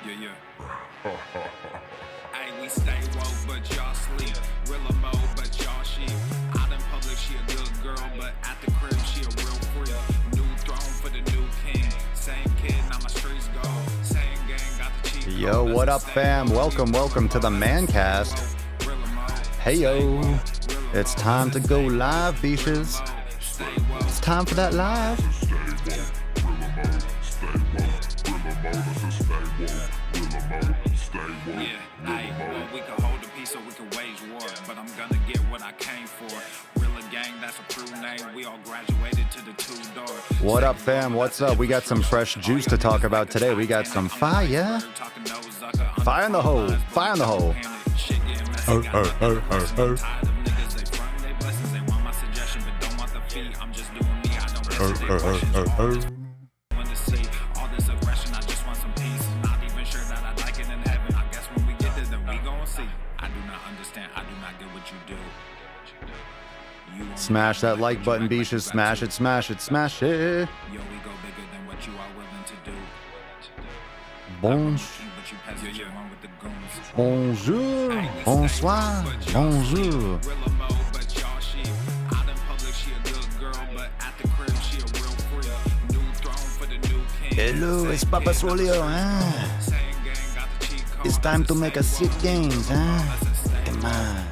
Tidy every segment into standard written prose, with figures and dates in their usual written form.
Yeah. Hey, we stay woke, but y'all sleep. Rilla mode, but y'all sheep. Out in public, she a good girl, but at the crib, she a real freak. New throne for the new king. Same kid, now my streets go. Same gang, got the cheap. Yo, what up, fam? Welcome to the Mancast. Hey, yo. It's time to go live, beaches. It's time for that live. Yeah, well, we can hold the peace or we can wage war, but I'm gonna get what I came for. Rilla gang, that's a crew name. We all graduated to the two-door. What up, fam? What's up? We got some fresh juice to talk about today. We got some fire. Fire in the hole. Fire in the hole. Smash that like button, beaches. Smash it, smash it, smash it. Bonjour, bonsoir, bonjour. Hello, it's Papa Swolio, huh? It's time to make a sick games, huh? Come on.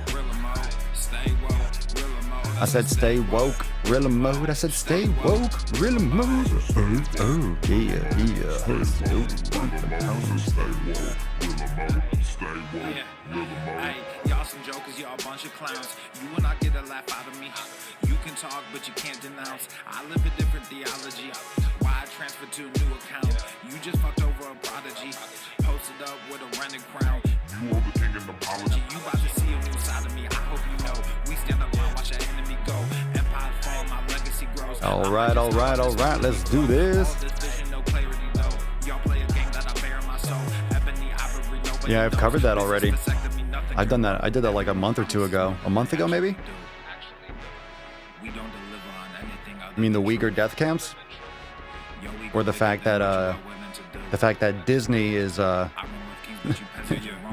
I said stay woke, Rilla mode. I said stay woke, Rilla mode. Oh, yeah. Hey, y'all some jokers, y'all a bunch of clowns. You will not get a laugh out of me. You can talk, but you can't denounce. I live a different theology. Why I transferred to a new account? You just fucked over a prodigy. Posted up with a running crown. You are the king in apology. You about to see a new side of me. I hope you know. We stand up and watch our enemy go. Empire fall, my legacy grows. All right. Let's do this. Yeah, I've covered that already. I've done that. I did that like a month or two ago. A month ago, maybe? I mean, the Uyghur death camps? Or the fact that Disney is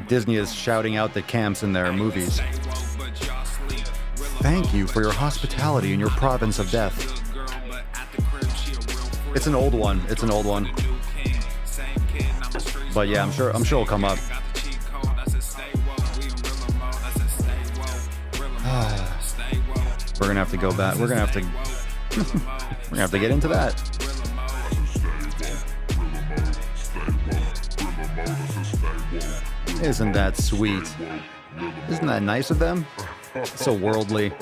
Disney is shouting out the camps in their movies. Thank you for your hospitality in your province of death. It's an old one. But yeah, I'm sure it'll come up. We're gonna have to go back. We're gonna have to get into that. Isn't that sweet? Isn't that nice of them? So worldly.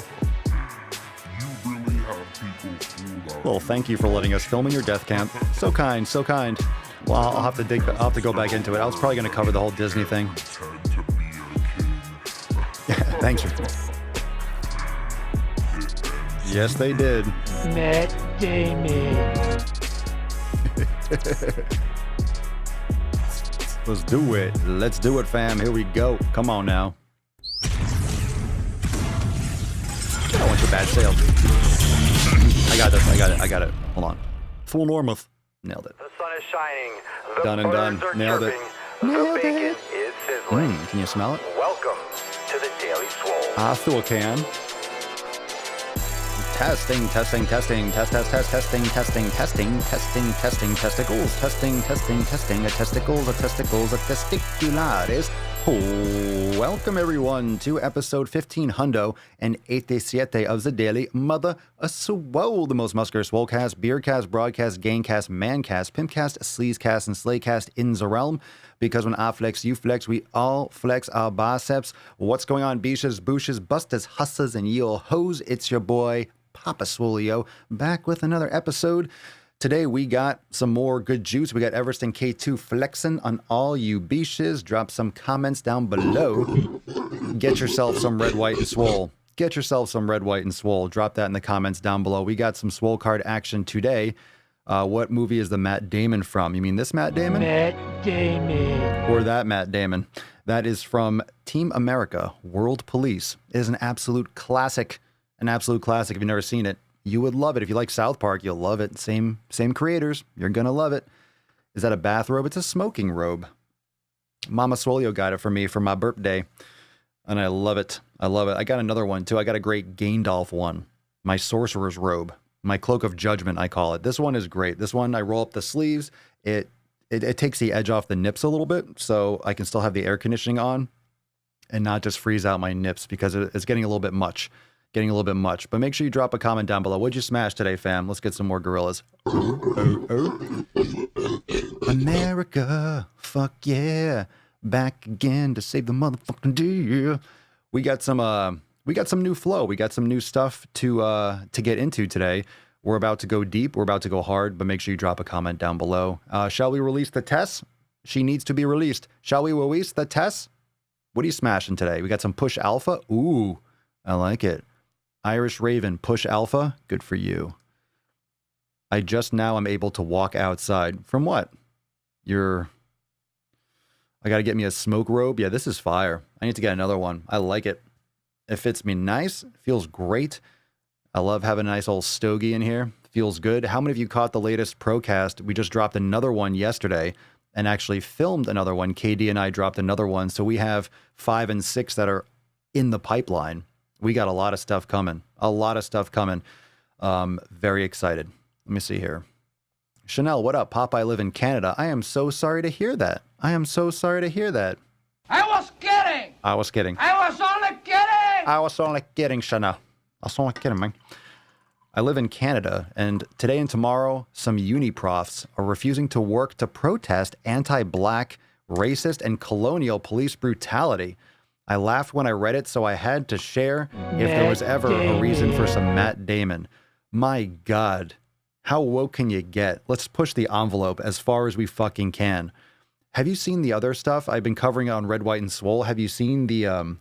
Well, thank you for letting us film in your death camp. So kind. Well, I'll have to go back into it. I was probably going to cover the whole Disney thing. Thanks. Yes, they did. Matt Damon. Let's do it. Let's do it, fam. Here we go. Come on now. I don't want your bad sale. I got it. Hold on. Swolenormous. Nailed it. The sun is shining. The Done and done. birds are Nailed it. chirping. The bacon is sizzling. Can you smell it? Welcome to the Daily Swole. I still can. Testing, testicles, testing, a testicles, a testiculares. Welcome everyone to episode 1587 of the Daily Mother Swole, the most muscular swolecast, beercast, broadcast, gangcast, mancast, pimpcast, sleazecast, and slaycast in the realm. Because when I flex, you flex, we all flex our biceps. What's going on, beaches, booshes, busters, hustlers, and ye old hoes? It's your boy, Papa Swolio, back with another episode. Today we got some more good juice. We got Everest and K2 flexing on all you beaches. Drop some comments down below. Get yourself some red, white, and swole. Drop that in the comments down below. We got some swole card action today. What movie is the Matt Damon from? You mean this Matt Damon? Matt Damon. Or that Matt Damon. That is from Team America, World Police. It is an absolute classic. An absolute classic. If you've never seen it, you would love it. If you like South Park, you'll love it. Same creators. You're going to love it. Is that a bathrobe? It's a smoking robe. Mama Swolio got it for me for my birthday, and I love it. I love it. I got another one, too. I got a great Gandalf one. My Sorcerer's Robe. My Cloak of Judgment, I call it. This one is great. This one, I roll up the sleeves. It takes the edge off the nips a little bit, so I can still have the air conditioning on and not just freeze out my nips because it's getting a little bit much. But make sure you drop a comment down below. What'd you smash today, fam? Let's get some more gorillas. America, fuck yeah. Back again to save the motherfucking day. We got some new flow. We got some new stuff to get into today. We're about to go deep. We're about to go hard, but make sure you drop a comment down below. Shall we release the Tess? She needs to be released. Shall we release the Tess? What are you smashing today? We got some Push Alpha. Ooh, I like it. Irish Raven, Push Alpha. Good for you. I just now am able to walk outside. From what? I got to get me a smoke robe. Yeah, this is fire. I need to get another one. I like it. It fits me nice. It feels great. I love having a nice old stogie in here. Feels good. How many of you caught the latest Procast? We just dropped another one yesterday and actually filmed another one. KD and I dropped another one. So we have 5 and 6 that are in the pipeline. We got a lot of stuff coming. Very excited. Let me see here. Chanel, what up? Pop, I live in Canada. I am so sorry to hear that. I was kidding. I was kidding. I was only kidding. I was only kidding, Chanel. I was only kidding, man. I live in Canada, and today and tomorrow, some uni profs are refusing to work to protest anti-black, racist, and colonial police brutality. I laughed when I read it, so I had to share if there was ever a reason for some Matt Damon. My God, how woke can you get? Let's push the envelope as far as we fucking can. Have you seen the other stuff? I've been covering it on Red, White, and Swole. Have you seen the,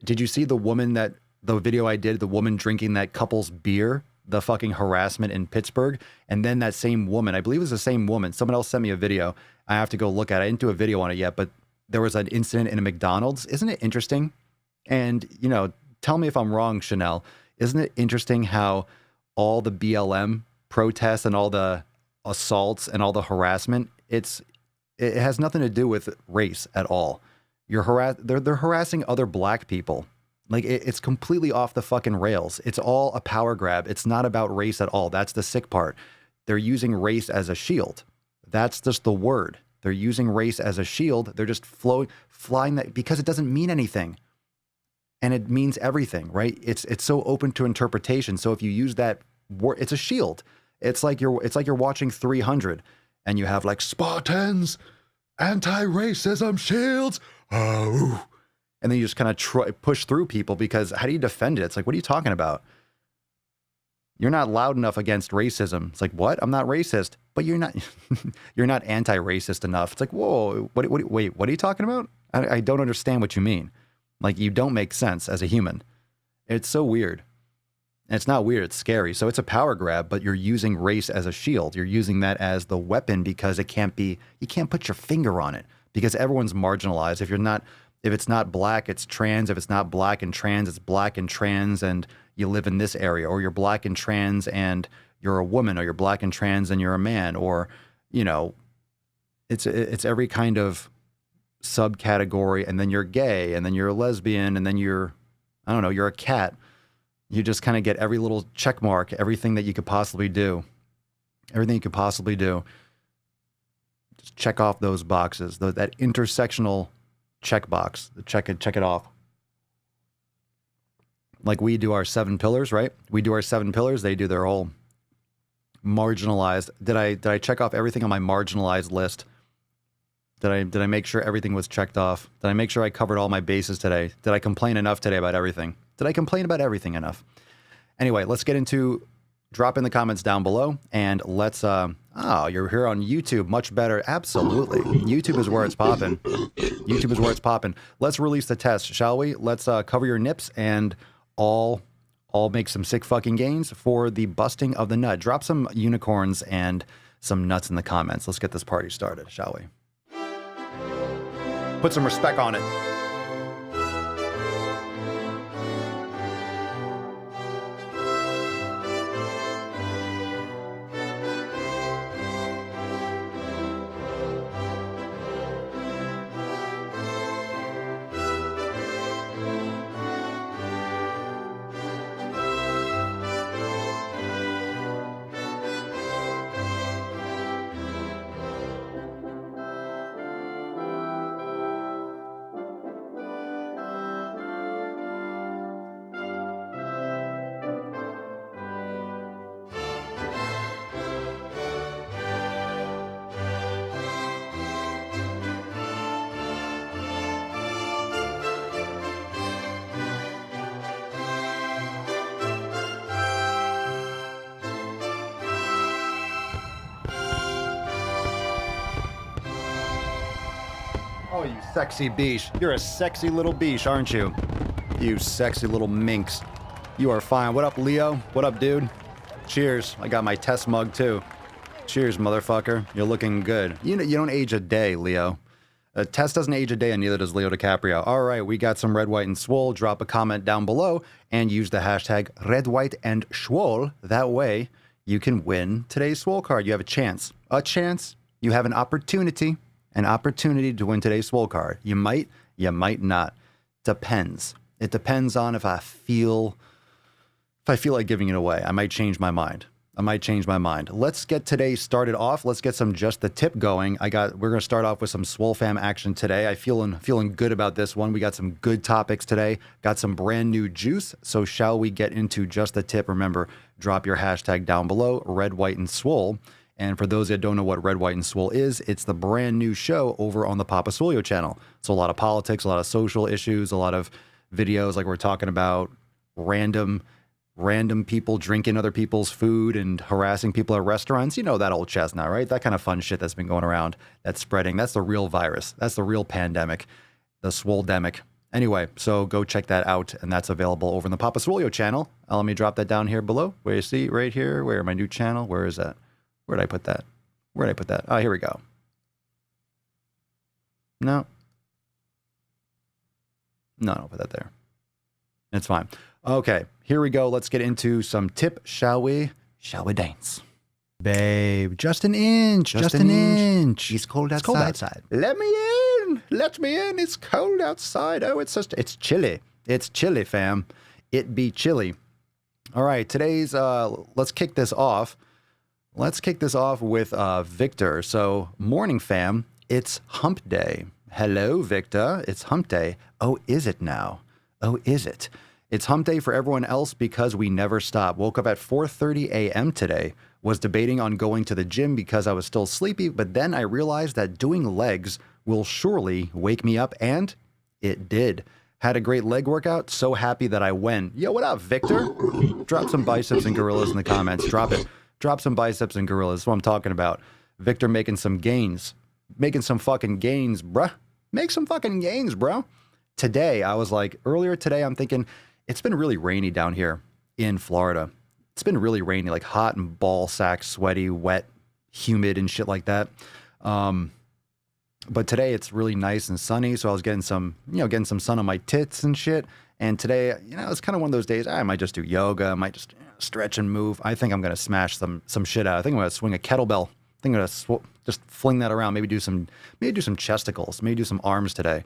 did you see the video I did, the woman drinking that couple's beer, the fucking harassment in Pittsburgh? And then that same woman, I believe it was the same woman, someone else sent me a video. I have to go look at it. I didn't do a video on it yet, but there was an incident in a McDonald's. Isn't it interesting? And, you know, tell me if I'm wrong, Chanel. Isn't it interesting how all the BLM protests and all the assaults and all the harassment, it has nothing to do with race at all. They're harassing other black people. Like, it's completely off the fucking rails. It's all a power grab. It's not about race at all. That's the sick part. They're using race as a shield. That's just the word. They're using race as a shield. They're just flying that because it doesn't mean anything. And it means everything, right? It's so open to interpretation. So if you use that word, it's a shield. It's like you're watching 300 and you have like Spartans, anti-racism shields. Oh. And then you just kind of push through people because how do you defend it? It's like, what are you talking about? You're not loud enough against racism. It's like, what? I'm not racist, but you're not anti-racist enough. It's like, whoa, wait, what are you talking about? I don't understand what you mean. Like, you don't make sense as a human. It's so weird. And it's not weird, it's scary. So it's a power grab, but you're using race as a shield. You're using that as the weapon because you can't put your finger on it because everyone's marginalized. If it's not black, it's trans. If it's not black and trans, it's black and trans, and you live in this area, or you're black and trans and you're a woman, or you're black and trans and you're a man, or, you know, it's every kind of subcategory, and then you're gay, and then you're a lesbian, and then you're a cat. You just kind of get every little check mark, everything that you could possibly do. Everything you could possibly do. Just check off those boxes, that intersectional checkbox. Check it off. Like we do our 7 pillars, right? We do our 7 pillars. They do their whole marginalized. Did I check off everything on my marginalized list? Did I make sure everything was checked off? Did I make sure I covered all my bases today? Did I complain enough today about everything? Did I complain about everything enough? Anyway, let's get into, drop in the comments down below, and let's, you're here on YouTube, much better. Absolutely. YouTube is where it's popping. YouTube is where it's popping. Let's release the test, shall we? Let's cover your nips and all make some sick fucking gains for the busting of the nut. Drop some unicorns and some nuts in the comments. Let's get this party started, shall we? Put some respect on it. Oh, you sexy beesh. You're a sexy little beesh, aren't you? You sexy little minx. You are fine. What up, Leo? What up, dude? Cheers. I got my test mug, too. Cheers, motherfucker. You're looking good. You don't age a day, Leo. Tess doesn't age a day, and neither does Leo DiCaprio. All right, we got some Red, White, and Swole. Drop a comment down below and use the hashtag Red, White, and Swole. That way, you can win today's Swole card. You have a chance. A chance. You have an opportunity. An opportunity to win today's Swole card. You might not. Depends. It depends on if I feel like giving it away. I might change my mind. Let's get today started off. Let's get some Just the Tip going. We're going to start off with some Swole Fam action today. I'm feeling good about this one. We got some good topics today. Got some brand new juice. So shall we get into Just the Tip? Remember, drop your hashtag down below, Red, White, and Swole. And for those that don't know what Red, White, and Swole is, it's the brand new show over on the Papa Swolio channel. So a lot of politics, a lot of social issues, a lot of videos like we're talking about random people drinking other people's food and harassing people at restaurants. You know that old chestnut, right? That kind of fun shit that's been going around, that's spreading. That's the real virus. That's the real pandemic, the Swoledemic. Anyway, so go check that out, and that's available over on the Papa Swolio channel. Let me drop that down here below. Where you see, right here, where my new channel, where is that? Where did I put that? Oh, here we go. No, don't put that there. It's fine. Okay, here we go. Let's get into some tip, shall we? Shall we dance? Babe, just an inch. It's cold outside. Let me in. It's cold outside. Oh, it's chilly. It's chilly, fam. It be chilly. All right, today's, let's kick this off. With Victor. So, morning, fam. It's hump day. Hello, Victor. It's hump day. Oh, is it now? Oh, is it? It's hump day for everyone else because we never stop. Woke up at 4:30 a.m. today. Was debating on going to the gym because I was still sleepy, but then I realized that doing legs will surely wake me up, and it did. Had a great leg workout. So happy that I went. Yo, what up, Victor? Drop some biceps and gorillas in the comments. Drop it. Drop some biceps and gorillas. That's what I'm talking about. Victor making some gains. Making some fucking gains, bruh. Make some fucking gains, bro. Today, I was like, earlier today, I'm thinking, it's been really rainy down here in Florida. It's been really rainy, like hot and ball sack, sweaty, wet, humid and shit like that. But today it's really nice and sunny. So I was getting some sun on my tits and shit. And today, it's kind of one of those days, I might just do yoga. I might just stretch and move. I think I'm going to smash some shit out. I think I'm going to swing a kettlebell. I think I'm going to just fling that around. Maybe do some chesticles. Maybe do some arms today.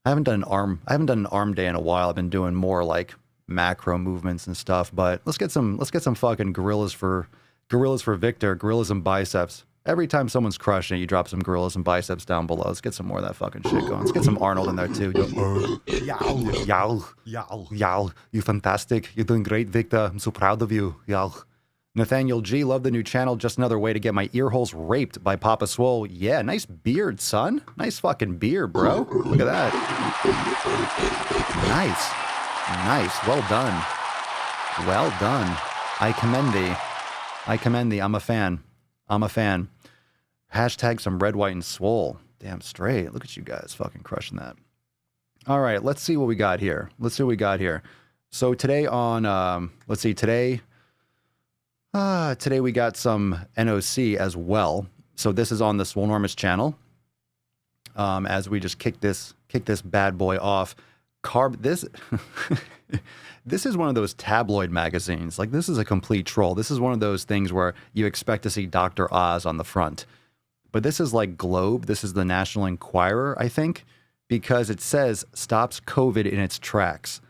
I haven't done an arm day in a while. I've been doing more like macro movements and stuff. But let's get some fucking gorillas for Victor. Gorillas and biceps. Every time someone's crushing it, you drop some gorillas and biceps down below. Let's get some more of that fucking shit going. Let's get some Arnold in there too. Yow. You fantastic. You're doing great, Victor. I'm so proud of you. Yow. Nathaniel G, love the new channel. Just another way to get my ear holes raped by Papa Swole. Yeah, nice beard, son. Nice fucking beard, bro. Look at that. Nice. Well done. I commend thee. I'm a fan. Hashtag some Red, White, and Swole. Damn straight. Look at you guys fucking crushing that. All right, let's see what we got here. So today on, today we got some NOC as well. So this is on the Swolenormous channel. As we just kick this bad boy off. This is one of those tabloid magazines. Like, this is a complete troll. This is one of those things where you expect to see Dr. Oz on the front. But this is like Globe. This is the National Enquirer, I think, because it says stops COVID in its tracks.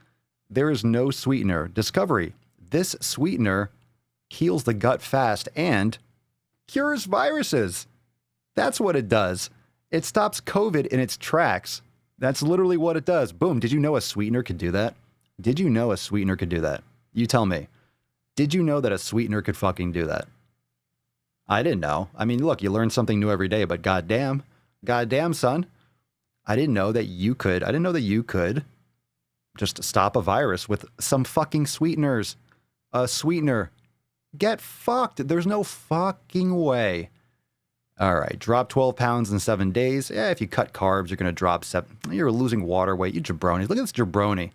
There is no sweetener. Discovery. This sweetener heals the gut fast and cures viruses. That's what it does. It stops COVID in its tracks. That's literally what it does. Boom. Did you know a sweetener could do that? You tell me. Did you know that a sweetener could fucking do that? I didn't know. I mean, look, you learn something new every day, but goddamn, son. I didn't know that you could just stop a virus with some fucking sweeteners. A sweetener. Get fucked. There's no fucking way. All right, drop 12 pounds in 7 days. Yeah, if you cut carbs, you're going to drop 7. You're losing water weight. You jabroni. Look at this jabroni.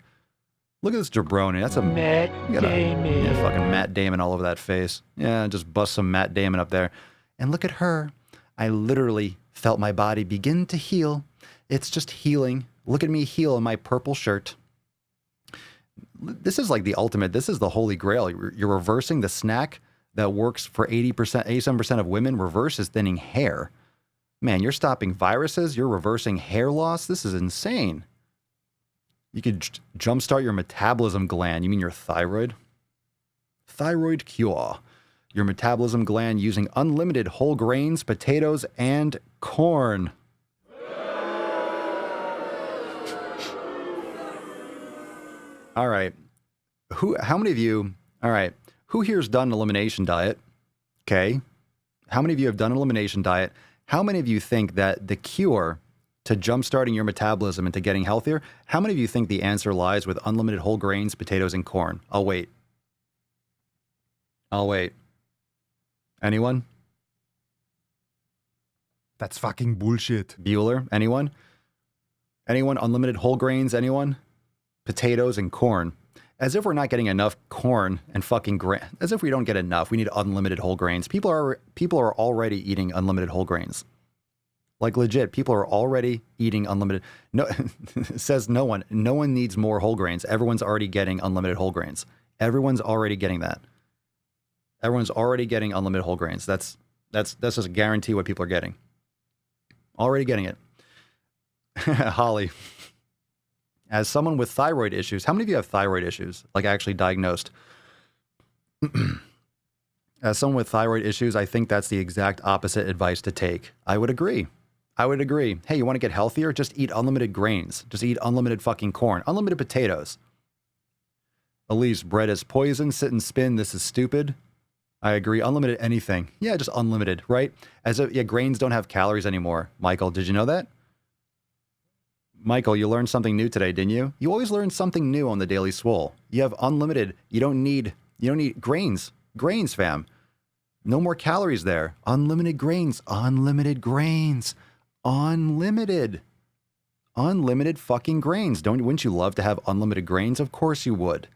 Look at this jabroni. That's a Matt Damon. Yeah, fucking Matt Damon all over that face. Yeah, just bust some Matt Damon up there. And look at her. I literally felt my body begin to heal. It's just healing. Look at me heal in my purple shirt. This is like the ultimate. This is the holy grail. You're reversing the snack that works for 80%, 87% of women. Reverse is thinning hair. Man, you're stopping viruses. You're reversing hair loss. This is insane. You could jumpstart your metabolism gland. You mean your thyroid? Thyroid cure. Your metabolism gland using unlimited whole grains, potatoes, and corn. All right. How many of you, all right, who here's done an elimination diet? Okay. How many of you have done an elimination diet? How many of you think that the cure to jumpstarting your metabolism and to getting healthier, how many of you think the answer lies with unlimited whole grains, potatoes, and corn? I'll wait. Anyone? That's fucking bullshit. Bueller? Anyone? Anyone? Unlimited whole grains? Anyone? Potatoes and corn. As if we're not getting enough corn and fucking grain. As if we don't get enough. We need unlimited whole grains. People are already eating unlimited whole grains. Like legit, people are already eating unlimited. No, says no one. No one needs more whole grains. Everyone's already getting unlimited whole grains. Everyone's already getting that. Everyone's already getting unlimited whole grains. That's just a guarantee what people are getting. Already getting it. Holly. As someone with thyroid issues, how many of you have thyroid issues? Like actually diagnosed? As someone with thyroid issues, I think that's the exact opposite advice to take. I would agree. Hey, you want to get healthier? Just eat unlimited grains. Just eat unlimited fucking corn. Unlimited potatoes. Elise, bread is poison. Sit and spin. This is stupid. I agree. Unlimited anything. Yeah, just unlimited, right? Grains don't have calories anymore. Michael, did you know that? Michael, you learned something new today, didn't you? You always learn something new on the Daily Swole. You have unlimited. You don't need grains. Grains, fam. No more calories there. Unlimited grains. Unlimited grains. Unlimited fucking grains. Wouldn't you love to have unlimited grains? Of course you would.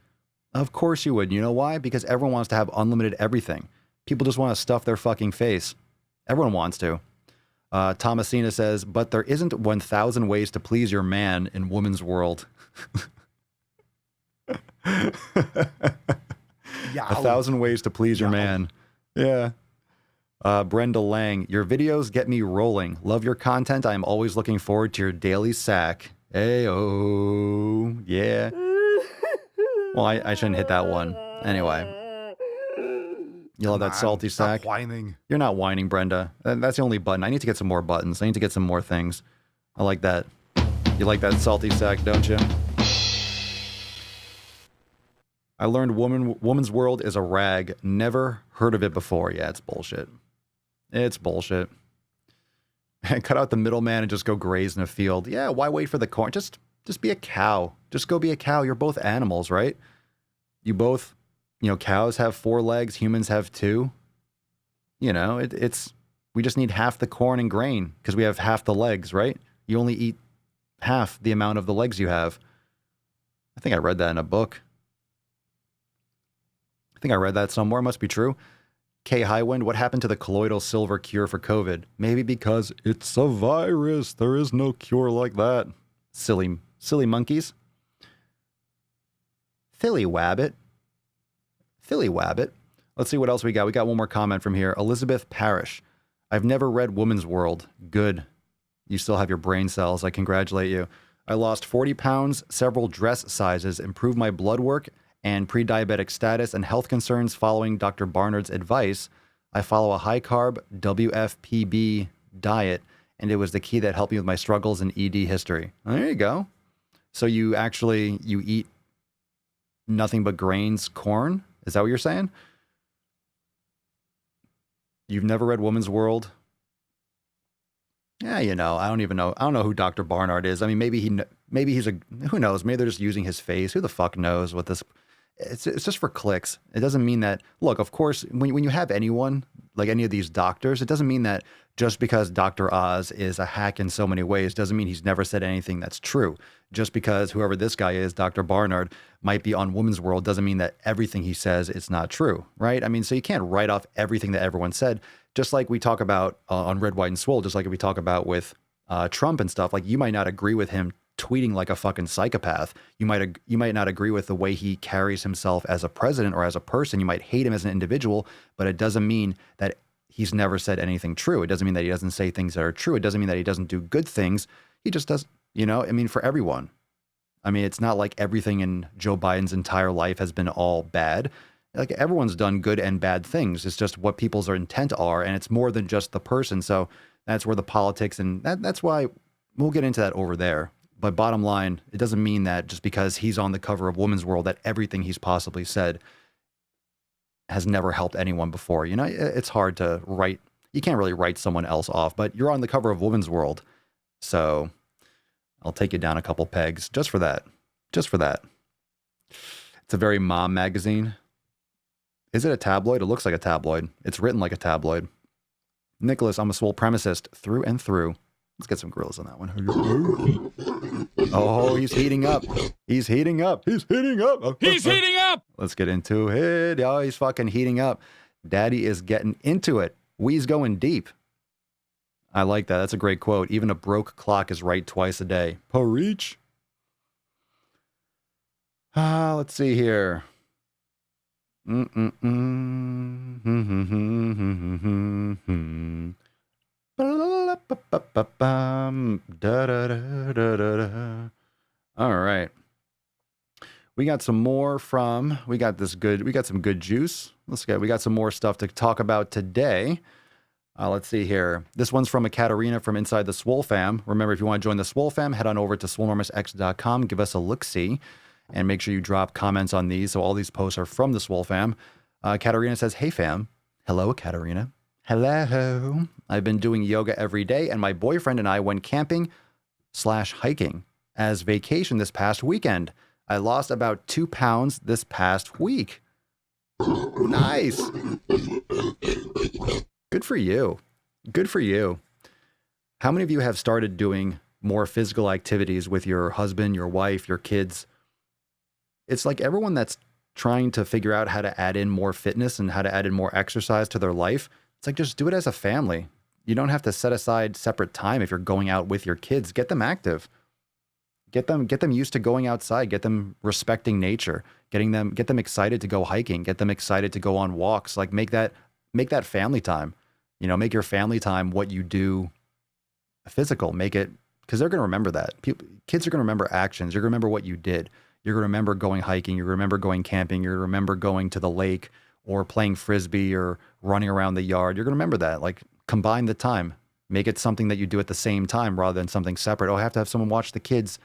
Of course you would. You know why? Because everyone wants to have unlimited everything. People just want to stuff their fucking face. Everyone wants to. Thomasina says, but there isn't 1,000 ways to please your man in woman's world. 1,000 ways to please your man. Yeah. Brenda Lang, your videos get me rolling. Love your content. I am always looking forward to your daily sack. Ayo. Yeah. Well, I shouldn't hit that one. Anyway. You love that salty sack? Stop whining. You're not whining, Brenda. That's the only button. I need to get some more buttons. I need to get some more things. I like that. You like that salty sack, don't you? I learned woman's world is a rag. Never heard of it before. Yeah, it's bullshit. It's bullshit. Cut out the middleman and just go graze in a field. Yeah, why wait for the corn? Just be a cow. Just go be a cow. You're both animals, right? You both... cows have 4 legs, humans have 2. We just need half the corn and grain because we have half the legs, right? You only eat half the amount of the legs you have. I think I read that in a book. I think I read that somewhere. Must be true. K. Highwind, what happened to the colloidal silver cure for COVID? Maybe because it's a virus. There is no cure like that. Silly monkeys. Philly Wabbit. Let's see what else we got. We got one more comment from here. Elizabeth Parrish. I've never read Woman's World. Good. You still have your brain cells. I congratulate you. I lost 40 pounds, several dress sizes, improved my blood work and pre-diabetic status and health concerns following Dr. Barnard's advice. I follow a high-carb WFPB diet, and it was the key that helped me with my struggles in ED history. There you go. So you eat nothing but grains, corn? Is that what you're saying? You've never read Woman's World? Yeah, I don't even know. I don't know who Dr. Barnard is. I mean, maybe he's who knows? Maybe they're just using his face. Who the fuck knows what this... it's just for clicks. It doesn't mean that, look, of course, when you have anyone, like any of these doctors, it doesn't mean that just because Dr. Oz is a hack in so many ways doesn't mean he's never said anything that's true. Just because whoever this guy is, Dr. Barnard, might be on Woman's World doesn't mean that everything he says is not true, right? I mean, so you can't write off everything that everyone said, just like we talk about on Red, White, and Swole, just like we talk about with Trump and stuff. Like, you might not agree with him tweeting like a fucking psychopath. You might not agree with the way he carries himself as a president or as a person. You might hate him as an individual, but it doesn't mean that he's never said anything true. It doesn't mean that he doesn't say things that are true. It doesn't mean that he doesn't do good things. He just does, I mean, for everyone. I mean, it's not like everything in Joe Biden's entire life has been all bad. Like, everyone's done good and bad things. It's just what people's intent are, and it's more than just the person. So that's where the politics, and that's why we'll get into that over there. But bottom line, it doesn't mean that just because he's on the cover of Woman's World that everything he's possibly said has never helped anyone before. It's hard to write. You can't really write someone else off, but you're on the cover of Woman's World. So I'll take you down a couple pegs just for that. Just for that. It's a very mom magazine. Is it a tabloid? It looks like a tabloid. It's written like a tabloid. Nicholas, I'm a swole premicist through and through. Let's get some grills on that one. Oh, he's heating up. He's heating up. He's heating up. He's heating up. Let's get into it. Oh, he's fucking heating up. Daddy is getting into it. We's going deep. I like that. That's a great quote. Even a broke clock is right twice a day. Preach. Let's see here. All right. We got some more from, we got some good juice. We got some more stuff to talk about today. Let's see here. This one's from a Katarina from inside the Swole fam. Remember, if you want to join the Swole fam, head on over to swolenormousx.com. Give us a look-see and make sure you drop comments on these. So all these posts are from the Swole fam. Katarina says, hey fam. Hello, Katarina. Hello. I've been doing yoga every day, and my boyfriend and I went camping/hiking as vacation this past weekend. I lost about 2 pounds this past week. Nice. Good for you. Good for you. How many of you have started doing more physical activities with your husband, your wife, your kids? It's like everyone that's trying to figure out how to add in more fitness and how to add in more exercise to their life. It's like, just do it as a family. You don't have to set aside separate time if you're going out with your kids. Get them active. Get them used to going outside. Get them respecting nature. Get them excited to go hiking. Get them excited to go on walks. Like, make that family time. Make your family time what you do physical. Make it, because they're going to remember that. Kids are going to remember actions. You're going to remember what you did. You're going to remember going hiking. You're going to remember going camping. You're going to remember going to the lake or playing Frisbee or running around the yard. You're going to remember that. Like, combine the time. Make it something that you do at the same time rather than something separate. Oh, I have to have someone watch the kids.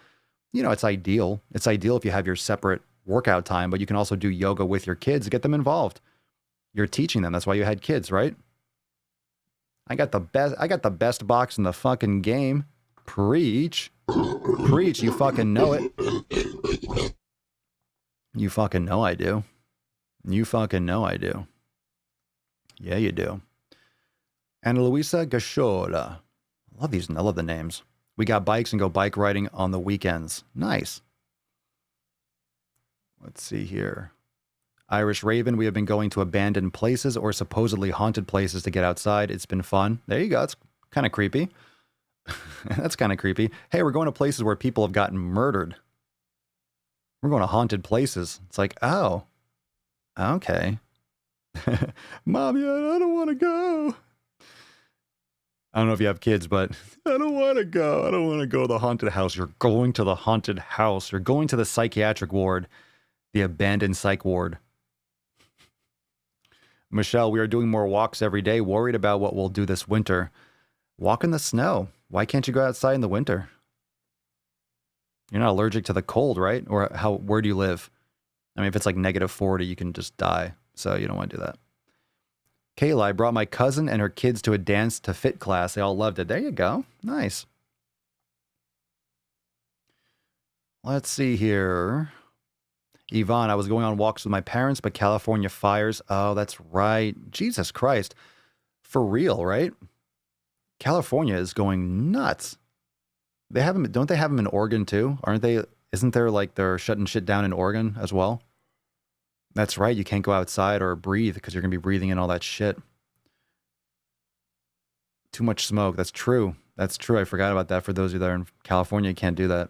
It's ideal. It's ideal if you have your separate workout time, but you can also do yoga with your kids. Get them involved. You're teaching them. That's why you had kids, right? I got the best box in the fucking game. Preach. Preach. You fucking know it. You fucking know I do. You fucking know I do. Yeah, you do. Ana Luisa Gashola. I love the names. We got bikes and go bike riding on the weekends. Nice. Let's see here. Irish Raven, we have been going to abandoned places or supposedly haunted places to get outside. It's been fun. There you go. It's kind of creepy. That's kind of creepy. Hey, we're going to places where people have gotten murdered. We're going to haunted places. It's like, oh, okay. Mommy, I don't want to go. I don't know if you have kids, but I don't want to go. I don't want to go to the haunted house. You're going to the haunted house. You're going to the psychiatric ward, the abandoned psych ward. Michelle, we are doing more walks every day, worried about what we'll do this winter. Walk in the snow. Why can't you go outside in the winter? You're not allergic to the cold, right? Or where do you live? I mean, if it's like -40, you can just die. So you don't want to do that. Kayla, I brought my cousin and her kids to a dance to fit class. They all loved it. There you go. Nice. Let's see here. Yvonne, I was going on walks with my parents, but California fires. Oh, that's right. Jesus Christ. For real, right? California is going nuts. They have them, don't they have them in Oregon too? Aren't they? Isn't there like they're shutting shit down in Oregon as well? That's right. You can't go outside or breathe because you're going to be breathing in all that shit. Too much smoke. That's true. That's true. I forgot about that. For those of you that are in California, you can't do that.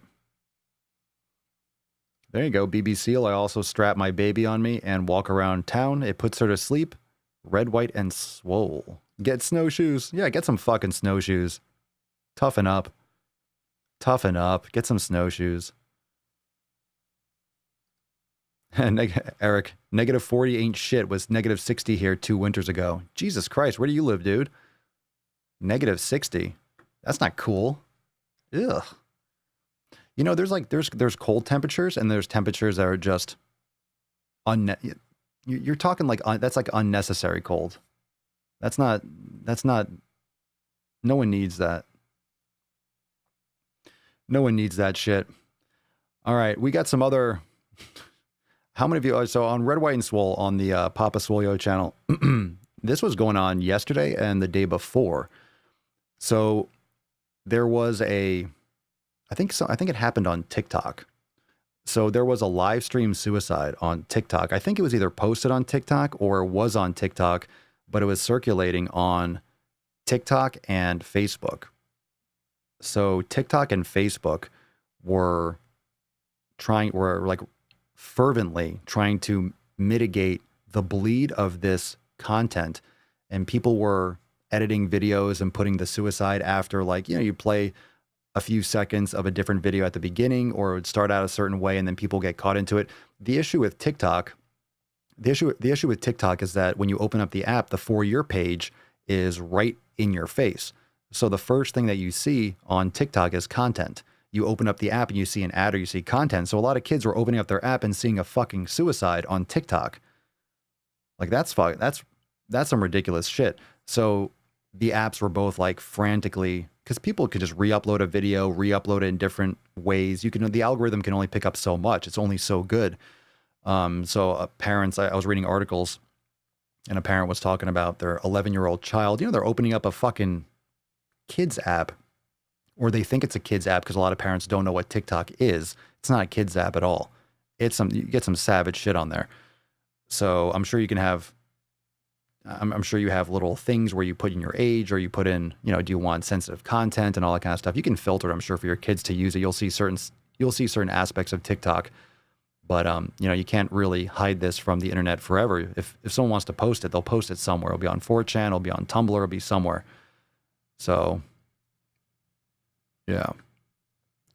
There you go. BB Seal. I also strap my baby on me and walk around town. It puts her to sleep. Red, white, and swole. Get snowshoes. Yeah, get some fucking snowshoes. Toughen up. Toughen up. Get some snowshoes. Eric, -40 ain't shit. Was -60 here 2 winters ago. Jesus Christ, where do you live, dude? -60. That's not cool. Ugh. You know, there's cold temperatures and there's temperatures that are just you're talking like that's like unnecessary cold. That's not no one needs that. No one needs that shit. All right, we got some other how many of you so on Red, White, and Swole on the Papa Swolio channel. This was going on yesterday and the day before. So there was I think it happened on TikTok. So there was a live stream suicide on TikTok. I think it was either posted on TikTok or was on TikTok, but it was circulating on TikTok and Facebook. So TikTok and Facebook were like fervently trying to mitigate the bleed of this content, and people were editing videos and putting the suicide after, like, you know, you play a few seconds of a different video at the beginning, or it would start out a certain way and then people get caught into it. The issue with TikTok is that when you open up the app, the For You page is right in your face. So the first thing that you see on TikTok is content. You open up the app and you see an ad or you see content. So a lot of kids were opening up their app and seeing a fucking suicide on TikTok. Like that's some ridiculous shit. So the apps were both like frantically, because people could just re-upload a video, re-upload it in different ways. The algorithm can only pick up so much. It's only so good. Parents, I was reading articles and a parent was talking about their 11-year-old child. You know, they're opening up a fucking kids app, or they think it's a kids app because a lot of parents don't know what TikTok is. It's not a kids app at all. You get some savage shit on there. So I'm sure you can have, I'm sure you have little things where you put in your age, or you put in, you know, do you want sensitive content and all that kind of stuff. You can filter, I'm sure, for your kids to use it. You'll see certain aspects of TikTok, but you know, you can't really hide this from the internet forever. If someone wants to post it, they'll post it somewhere. It'll be on 4chan, it'll be on Tumblr, it'll be somewhere. So yeah.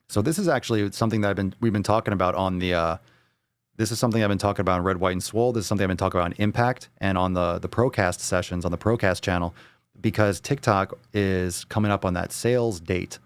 So this is actually something that we've been talking about on the this is something I've been talking about on Red, White, and Swole. This is something I've been talking about on Impact and on the Procast sessions on the Procast channel, because TikTok is coming up on that sales date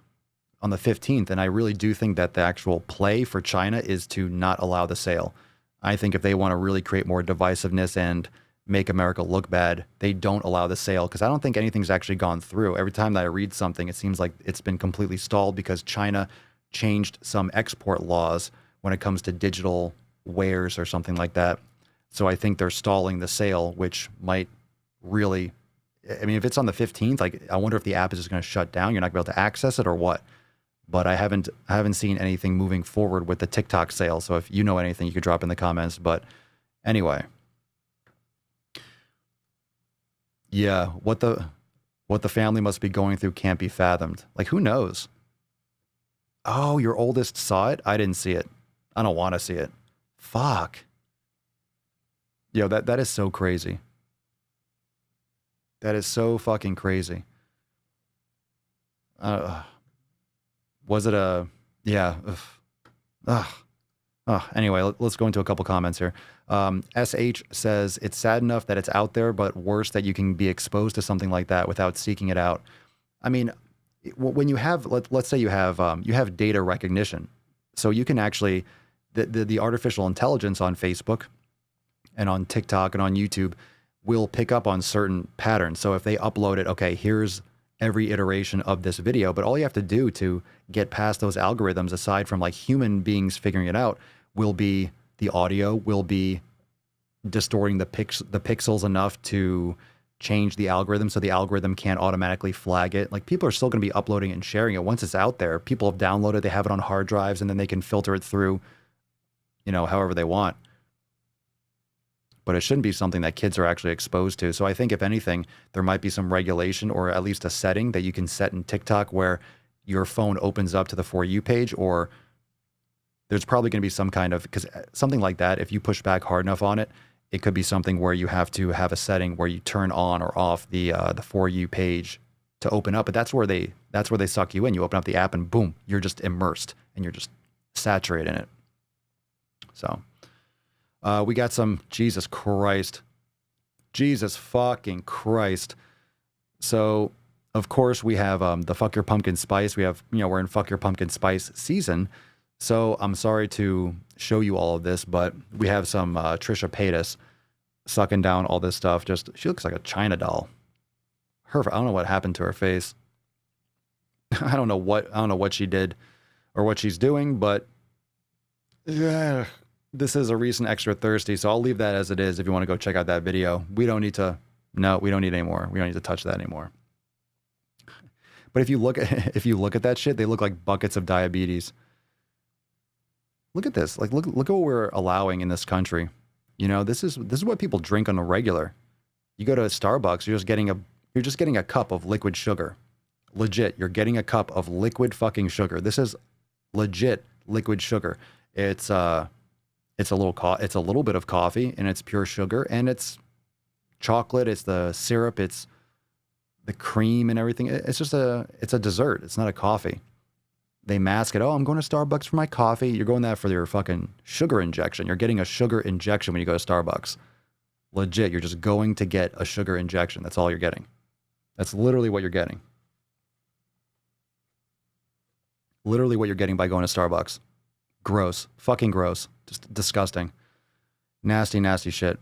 on the 15th. And I really do think that the actual play for China is to not allow the sale. I think if they want to really create more divisiveness and make America look bad, they don't allow the sale, because I don't think anything's actually gone through. Every time that I read something, it seems like it's been completely stalled because China changed some export laws when it comes to digital wares or something like that. So I think they're stalling the sale, which might really, I mean, if it's on the 15th, like, I wonder if the app is just going to shut down. You're not going to be able to access it or what. But I haven't seen anything moving forward with the TikTok sale. So if you know anything, you could drop in the comments. But anyway, yeah, what the family must be going through can't be fathomed. Like, who knows? Oh, your oldest saw it? I didn't see it. I don't want to see it. Fuck. Yo, that is so crazy. That is so fucking crazy. Was it a, yeah. Anyway, let's go into a couple comments here. SH says, it's sad enough that it's out there, but worse that you can be exposed to something like that without seeking it out. I mean, when you have, let's say you have data recognition. So you can actually, the artificial intelligence on Facebook and on TikTok and on YouTube will pick up on certain patterns. So if they upload it, okay, here's every iteration of this video, but all you have to do to get past those algorithms, aside from like human beings figuring it out, will be the audio will be distorting the pixels enough to change the algorithm, so the algorithm can't automatically flag it. Like, people are still going to be uploading it and sharing it. Once it's out there, people have downloaded, they have it on hard drives, and then they can filter it through, you know, however they want. But it shouldn't be something that kids are actually exposed to. So I think, if anything, there might be some regulation, or at least a setting that you can set in TikTok where your phone opens up to the For You page, or there's probably going to be some kind of, because something like that, if you push back hard enough on it, it could be something where you have to have a setting where you turn on or off the For You page to open up. But that's where they suck you in. You open up the app and boom, you're just immersed and you're just saturated in it. So we got some, Jesus fucking Christ. So of course we have the Fuck Your Pumpkin Spice. We have, you know, we're in Fuck Your Pumpkin Spice season. So I'm sorry to show you all of this, but we have some Trisha Paytas sucking down all this stuff. Just, she looks like a China doll. I don't know what happened to her face. I don't know what she did or what she's doing, but yeah, this is a recent Extra Thirsty, so I'll leave that as it is if you want to go check out that video. We don't need any more. We don't need to touch that anymore. But if you look at that shit, they look like buckets of diabetes. Look at this. Like, look at what we're allowing in this country. You know, this is what people drink on the regular. You go to a Starbucks, you're just getting a cup of liquid sugar. Legit, you're getting a cup of liquid fucking sugar. This is legit liquid sugar. It's a little bit of coffee, and it's pure sugar, and it's chocolate, it's the syrup, it's the cream and everything. It's a dessert. It's not a coffee. They mask it. Oh, I'm going to Starbucks for my coffee. You're going there for your fucking sugar injection. You're getting a sugar injection when you go to Starbucks. Legit, you're just going to get a sugar injection. That's all you're getting. That's literally what you're getting. Literally what you're getting by going to Starbucks. Gross. Fucking gross. Just disgusting. Nasty, nasty shit.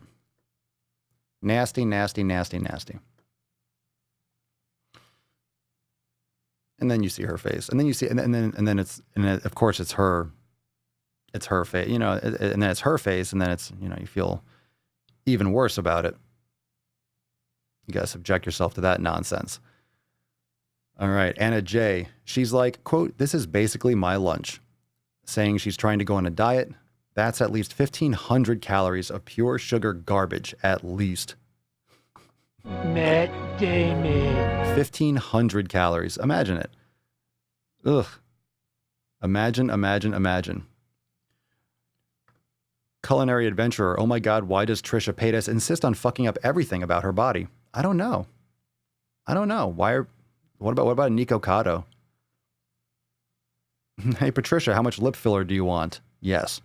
Nasty, nasty, nasty, nasty. And then you see her face, and then you see, and then of course it's her face, you know, and then it's her face, and then it's, you know, you feel even worse about it. You got to subject yourself to that nonsense. All right. Anna J. She's like, quote, "This is basically my lunch," saying she's trying to go on a diet. That's at least 1,500 calories of pure sugar garbage, at least. Matt Damon. 1,500 calories. Imagine it. Ugh. Imagine. Culinary adventurer. Oh my God, why does Trisha Paytas insist on fucking up everything about her body? I don't know. What about Nico Cotto? Hey, Patricia, how much lip filler do you want? Yes.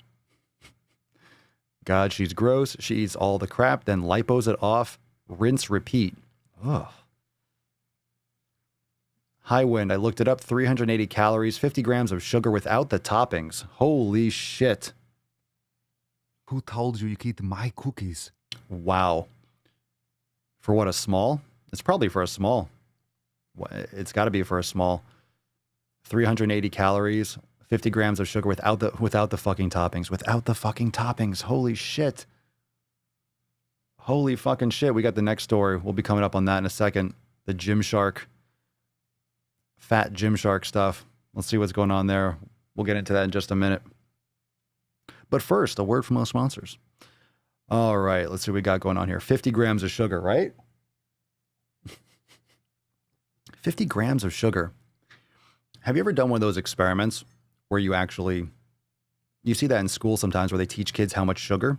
God, she's gross. She eats all the crap, then lipos it off. Rinse, repeat. Ugh. High Wind, I looked it up. 380 calories, 50 grams of sugar without the toppings. Holy shit. Who told you can eat my cookies? Wow. For what, a small? It's probably for a small. It's got to be for a small. 380 calories, 50 grams of sugar without the fucking toppings. Without the fucking toppings. Holy shit. Holy fucking shit. We got the next story. We'll be coming up on that in a second. The Gymshark. Fat Gymshark stuff. Let's see what's going on there. We'll get into that in just a minute. But first, a word from our sponsors. All right. Let's see what we got going on here. 50 grams of sugar, right? 50 grams of sugar. Have you ever done one of those experiments where you see that in school sometimes, where they teach kids how much sugar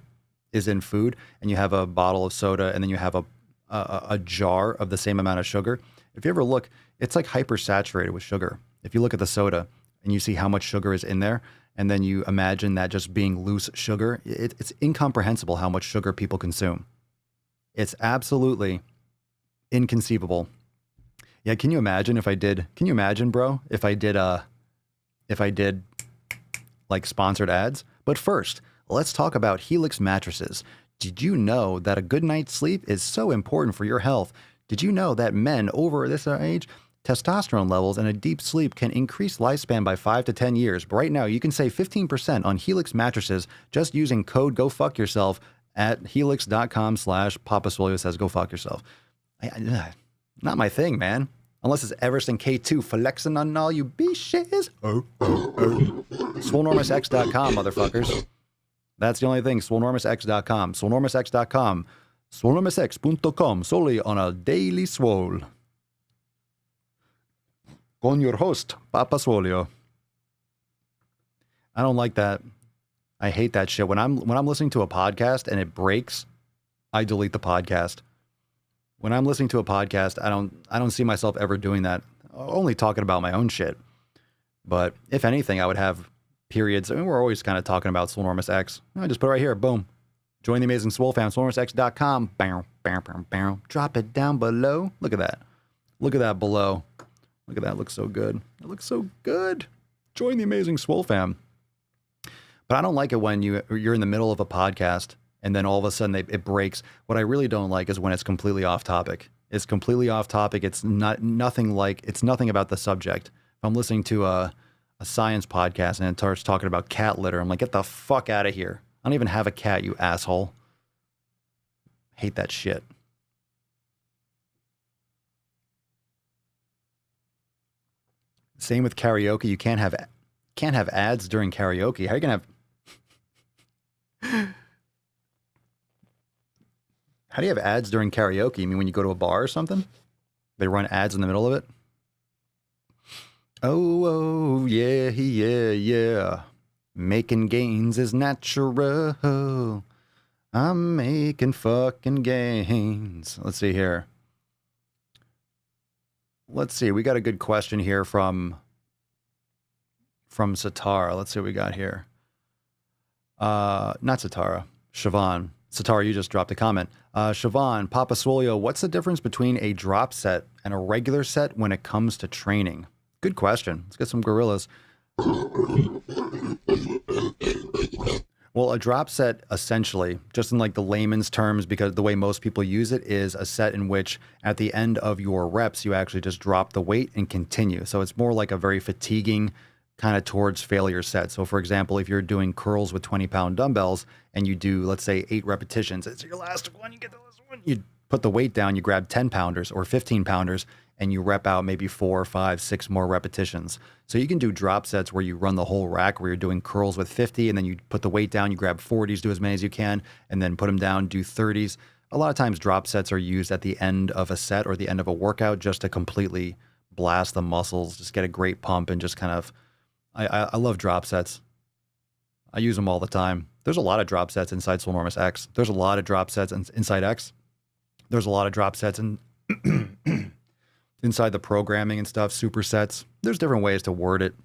is in food, and you have a bottle of soda, and then you have a jar of the same amount of sugar. If you ever look, it's like hypersaturated with sugar. If you look at the soda and you see how much sugar is in there, and then you imagine that just being loose sugar, it's incomprehensible how much sugar people consume. It's absolutely inconceivable. Yeah, can you imagine, bro, if I did like sponsored ads? But first, let's talk about Helix mattresses. Did you know that a good night's sleep is so important for your health? Did you know that men over this age testosterone levels, and a deep sleep can increase lifespan by 5 to 10 years. But right now, you can save 15% on Helix mattresses just using code GoFuckYourself at helix.com/Papa Swolio says go fuck yourself. Not my thing, man. Unless it's Everest K2 flexing on all you bitches. Swolenormousx.com, motherfuckers. That's the only thing. Swolenormousx.com. Swolenormousx.com. Swolenormousx.com. Solely on a daily swole. Con your host, Papa Swolio. I don't like that. I hate that shit. When I'm listening to a podcast and it breaks, I delete the podcast. When I'm listening to a podcast, I don't see myself ever doing that. Only talking about my own shit. But if anything, I would have periods. I mean, we're always kind of talking about Swolenormous X. I just put it right here. Boom. Join the amazing Swole fam. Swolenormousx.com. Bow, bow, bow, bow. Drop it down below. Look at that. Look at that below. Look at that. It looks so good. It looks so good. Join the amazing Swole fam. But I don't like it when you're in the middle of a podcast and then all of a sudden it breaks. What I really don't like is when it's completely off topic. It's completely off topic. It's nothing about the subject. If I'm listening to a science podcast and it starts talking about cat litter, I'm like, get the fuck out of here. I don't even have a cat, you asshole. Hate that shit. Same with karaoke. You can't have ads during karaoke. How are you gonna have? How do you have ads during karaoke? You mean when you go to a bar or something? They run ads in the middle of it? Oh, yeah, yeah. Making gains is natural. I'm making fucking gains. Let's see here. Let's see. We got a good question here from Satara. Let's see what we got here. Not Satara. Siobhan. Satara, you just dropped a comment. Siobhan, Papa Swolio, what's the difference between a drop set and a regular set when it comes to training? Good question. Let's get some gorillas. Well, a drop set, essentially, just in like the layman's terms, because the way most people use it, is a set in which at the end of your reps, you actually just drop the weight and continue. So it's more like a very fatiguing kind of towards failure set. So for example, if you're doing curls with 20-pound dumbbells and you do, let's say, 8 repetitions, it's your last one, you get the last one, you put the weight down, you grab 10-pounders or 15-pounders, and you rep out maybe 4, 5, 6 more repetitions. So you can do drop sets where you run the whole rack, where you're doing curls with 50, and then you put the weight down, you grab 40s, do as many as you can, and then put them down, do 30s. A lot of times drop sets are used at the end of a set or the end of a workout just to completely blast the muscles, just get a great pump, and just kind of, I love drop sets. I use them all the time. There's a lot of drop sets inside Swolenormous X. There's a lot of drop sets inside X. There's a lot of drop sets in inside the programming and stuff, supersets. There's different ways to word it,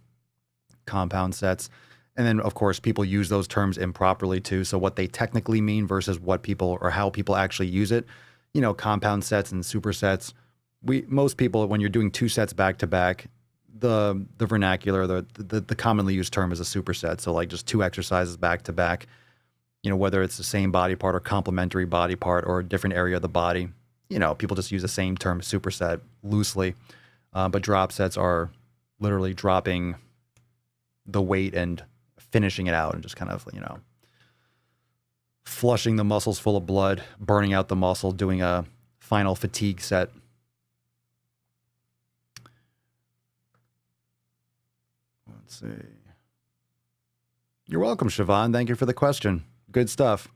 compound sets. And then, of course, people use those terms improperly too. So what they technically mean versus what people or how people actually use it, you know, compound sets and supersets. Most people, when you're doing 2 sets back to back, the vernacular, the commonly used term is a superset. So like just 2 exercises back to back, you know, whether it's the same body part or complementary body part or a different area of the body. You know, people just use the same term, superset, loosely. But drop sets are literally dropping the weight and finishing it out and just kind of, you know, flushing the muscles full of blood, burning out the muscle, doing a final fatigue set. Let's see. You're welcome, Siobhan. Thank you for the question. Good stuff.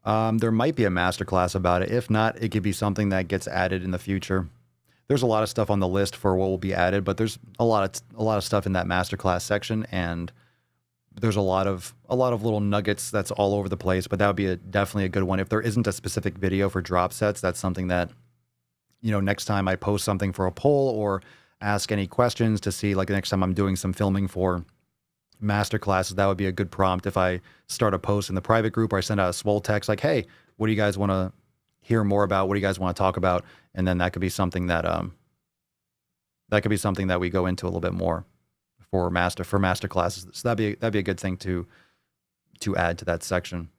There might be a masterclass about it. If not, it could be something that gets added in the future. There's a lot of stuff on the list for what will be added, but there's a lot of stuff in that masterclass section, and there's a lot of little nuggets that's all over the place. But that would be definitely a good one. If there isn't a specific video for drop sets, that's something that, you know, next time I post something for a poll or ask any questions to see, like next time I'm doing some filming for masterclasses, that would be a good prompt. If I start a post in the private group or I send out a Swole text like, hey, what do you guys want to hear more about? What do you guys want to talk about? And then that could be something that we go into a little bit more for master classes. So that'd be a good thing to add to that section.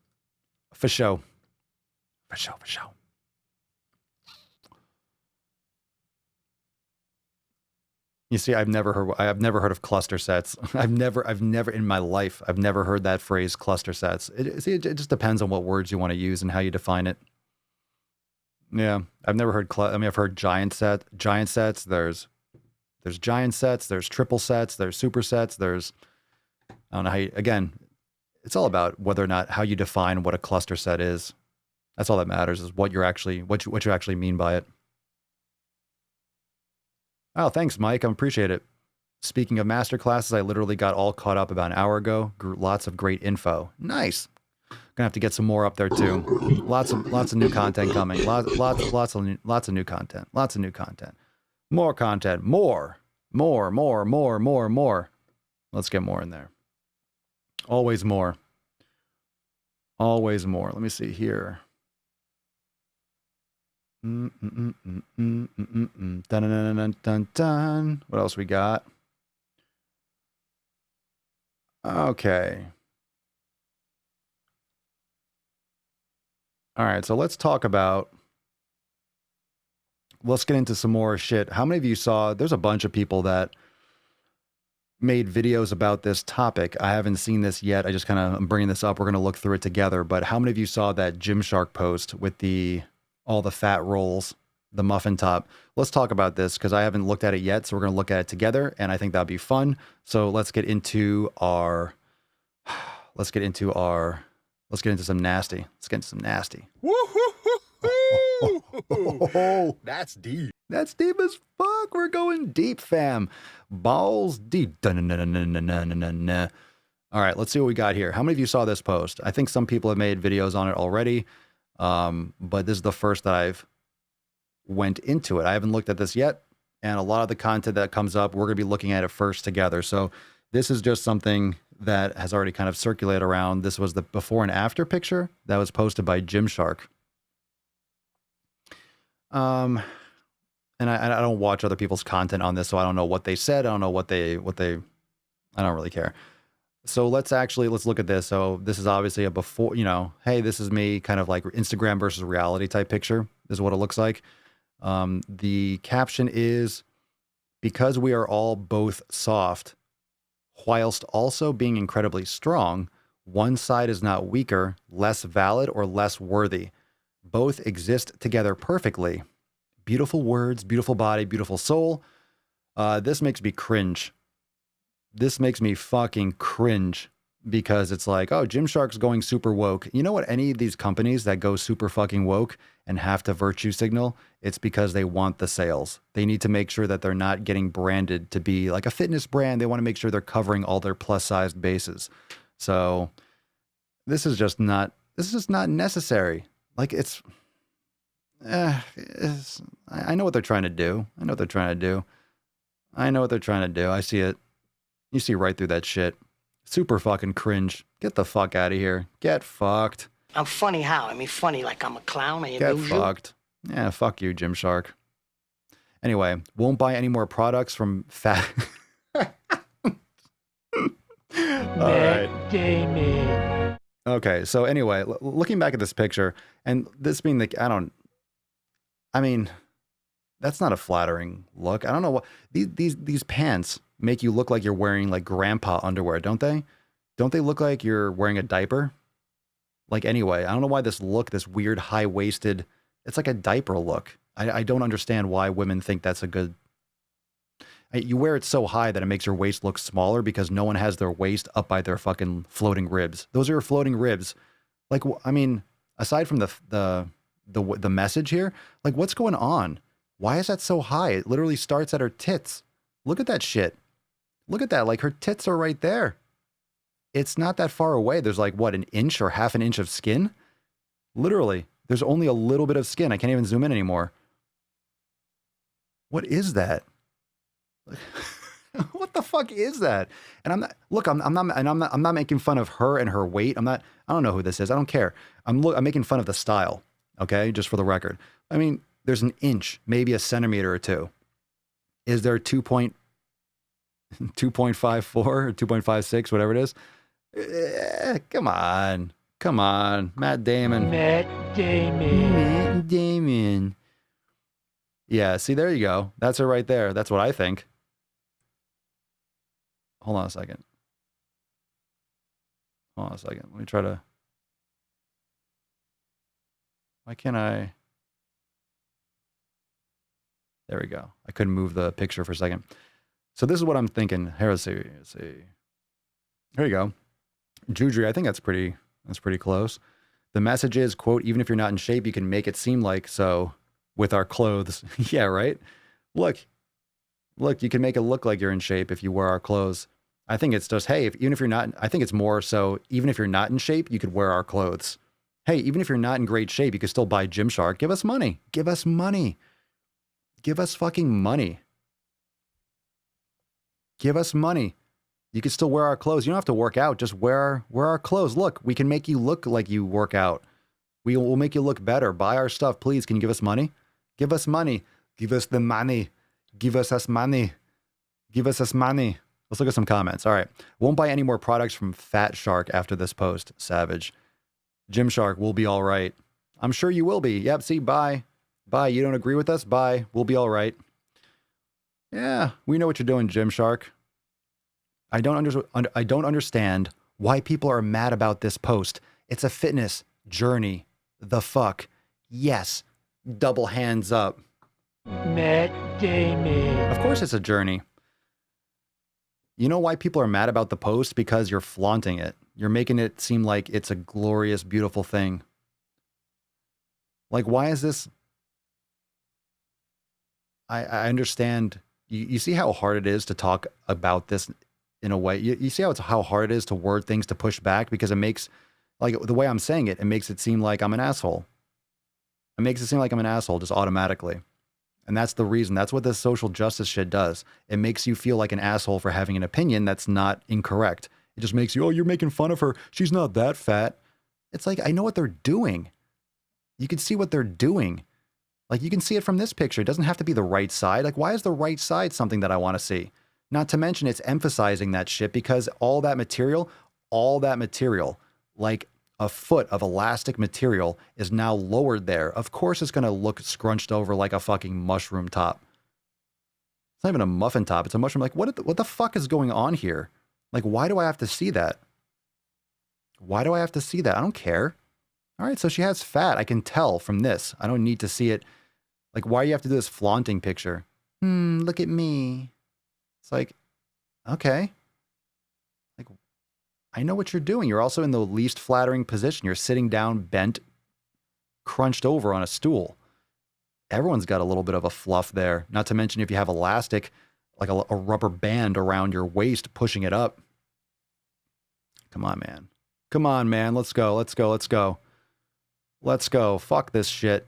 For sure. You see, I've never heard of cluster sets. I've never in my life, I've never heard that phrase cluster sets. See, it just depends on what words you want to use and how you define it. Yeah, I've never heard, I've heard giant sets. There's giant sets, there's triple sets, there's super sets, there's, I don't know how you, again, it's all about whether or not how you define what a cluster set is. That's all that matters, is what you actually mean by it. Oh, thanks, Mike. I appreciate it. Speaking of master classes, I literally got all caught up about an hour ago. Lots of great info. Nice. Gonna have to get some more up there too. Lots of new content coming. Lots of new content. Lots of new content. More content. More. Let's get more in there. Always more. Always more. Let me see here. Dun, dun, dun, dun. What else we got? Okay. All right, so let's get into some more shit. How many of you saw, there's a bunch of people that made videos about this topic. I haven't seen this yet. I'm bringing this up. We're going to look through it together. But how many of you saw that Gymshark post with all the fat rolls, the muffin top? Let's talk about this because I haven't looked at it yet. So we're going to look at it together and I think that'd be fun. So let's get into some nasty. Let's get into some nasty. Woo-hoo-hoo-hoo. That's deep. That's deep as fuck. We're going deep, fam. Balls deep. Dun-dun-dun-dun-dun-dun-dun-dun. All right, let's see what we got here. How many of you saw this post? I think some people have made videos on it already, but this is the first that I've went into it. I haven't looked at this yet, and a lot of the content that comes up, we're going to be looking at it first together. So this is just something that has already kind of circulated around. This was the before and after picture that was posted by Gymshark. And I don't watch other people's content on this, so I don't know what they said. I don't know what they, I don't really care. So let's look at this. So this is obviously a before, hey, this is me, kind of like Instagram versus reality type picture. This is what it looks like. The caption is, because we are all both soft, whilst also being incredibly strong, one side is not weaker, less valid, or less worthy. Both exist together perfectly. Beautiful words, beautiful body, beautiful soul. This makes me cringe. This makes me fucking cringe because it's like, oh, Gymshark's going super woke. You know what? Any of these companies that go super fucking woke and have to virtue signal, it's because they want the sales. They need to make sure that they're not getting branded to be like a fitness brand. They want to make sure they're covering all their plus-sized bases. So this is just not necessary. Like I know what they're trying to do. I see it. You see right through that shit. Super fucking cringe. Get the fuck out of here. Get fucked. I'm funny how? I mean, funny like I'm a clown. Get fucked. Yeah, fuck you, Gymshark. Anyway, won't buy any more products from fat. Matt Damon. Okay, so anyway, looking back at this picture, and this being that's not a flattering look. I don't know what these pants make you look like you're wearing like grandpa underwear, don't they? Don't they look like you're wearing a diaper? Like anyway, I don't know why this weird high-waisted, it's like a diaper look. I don't understand why women think that's a good. You wear it so high that it makes your waist look smaller because no one has their waist up by their fucking floating ribs. Those are your floating ribs. Like, I mean, aside from the message here, like what's going on? Why is that so high? It literally starts at her tits. Look at that shit. Look at that. Like her tits are right there. It's not that far away. There's like what, an inch or half an inch of skin? Literally, there's only a little bit of skin. I can't even zoom in anymore. What is that? What the fuck is that? And I'm not making fun of her and her weight. I don't know who this is. I don't care. I'm making fun of the style. Okay. Just for the record. I mean, there's an inch, maybe a centimeter or two. Is there 2.54 or 2.56, whatever it is? Come on. Matt Damon. Yeah. See, there you go. That's her right there. That's what I think. Hold on a second. Hold on a second. Let me try to. Why can't I? There we go. I couldn't move the picture for a second. So this is what I'm thinking. Here, let's see. Here you go. Judry, I think that's pretty close. The message is, quote, even if you're not in shape, you can make it seem like so with our clothes. Yeah, right? Look, you can make it look like you're in shape if you wear our clothes. I think it's just, hey, even if you're not, I think it's more so, even if you're not in shape, you could wear our clothes. Hey, even if you're not in great shape, you could still buy Gymshark. Give us money. Give us money. Give us fucking money. Give us money. You can still wear our clothes. You don't have to work out. Just wear our clothes. Look, we can make you look like you work out. We will make you look better. Buy our stuff, please. Can you give us money? Give us money. Give us the money. Give us money. Give us money. Let's look at some comments. All right. Won't buy any more products from Fat Shark after this post. Savage. Gymshark will be all right. I'm sure you will be. Yep. See, bye. Bye. You don't agree with us? Bye. We'll be all right. Yeah. We know what you're doing, Gymshark. I don't understand why people are mad about this post. It's a fitness journey. The fuck? Yes. Double hands up. Matt Damon. Of course it's a journey. You know why people are mad about the post? Because you're flaunting it. You're making it seem like it's a glorious, beautiful thing. Like, why is this? I understand. You see how hard it is to talk about this in a way. You see how hard it is to word things to push back, because it makes, like, the way I'm saying it, it makes it seem like I'm an asshole. It makes it seem like I'm an asshole just automatically. And that's the reason. That's what this social justice shit does. It makes you feel like an asshole for having an opinion that's not incorrect. It just makes you, oh, you're making fun of her. She's not that fat. It's like, I know what they're doing. You can see what they're doing. Like, you can see it from this picture. It doesn't have to be the right side. Like, why is the right side something that I want to see? Not to mention it's emphasizing that shit because all that material, like a foot of elastic material is now lowered there. Of course it's going to look scrunched over like a fucking mushroom top. It's not even a muffin top. It's a mushroom. Like, what the fuck is going on here? Like, why do I have to see that? Why do I have to see that? I don't care. All right, so she has fat. I can tell from this. I don't need to see it. Like, why do you have to do this flaunting picture? Look at me. It's like, okay. Like, I know what you're doing. You're also in the least flattering position. You're sitting down, bent, crunched over on a stool. Everyone's got a little bit of a fluff there. Not to mention if you have elastic, like a rubber band around your waist, pushing it up. Come on, man. Come on, man. Let's go. Let's go. Let's go. Let's go. Fuck this shit.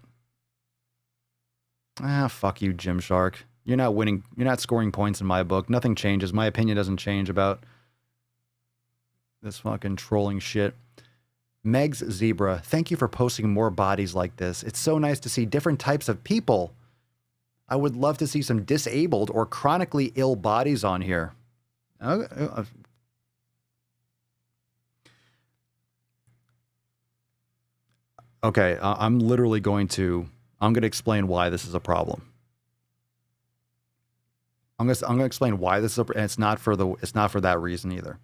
Fuck you, Gymshark. You're not winning. You're not scoring points in my book. Nothing changes. My opinion doesn't change about this fucking trolling shit. Meg's Zebra, thank you for posting more bodies like this. It's so nice to see different types of people. I would love to see some disabled or chronically ill bodies on here. Okay, I'm going to explain why this is a problem. I'm going to explain why this is and it's not for that reason either.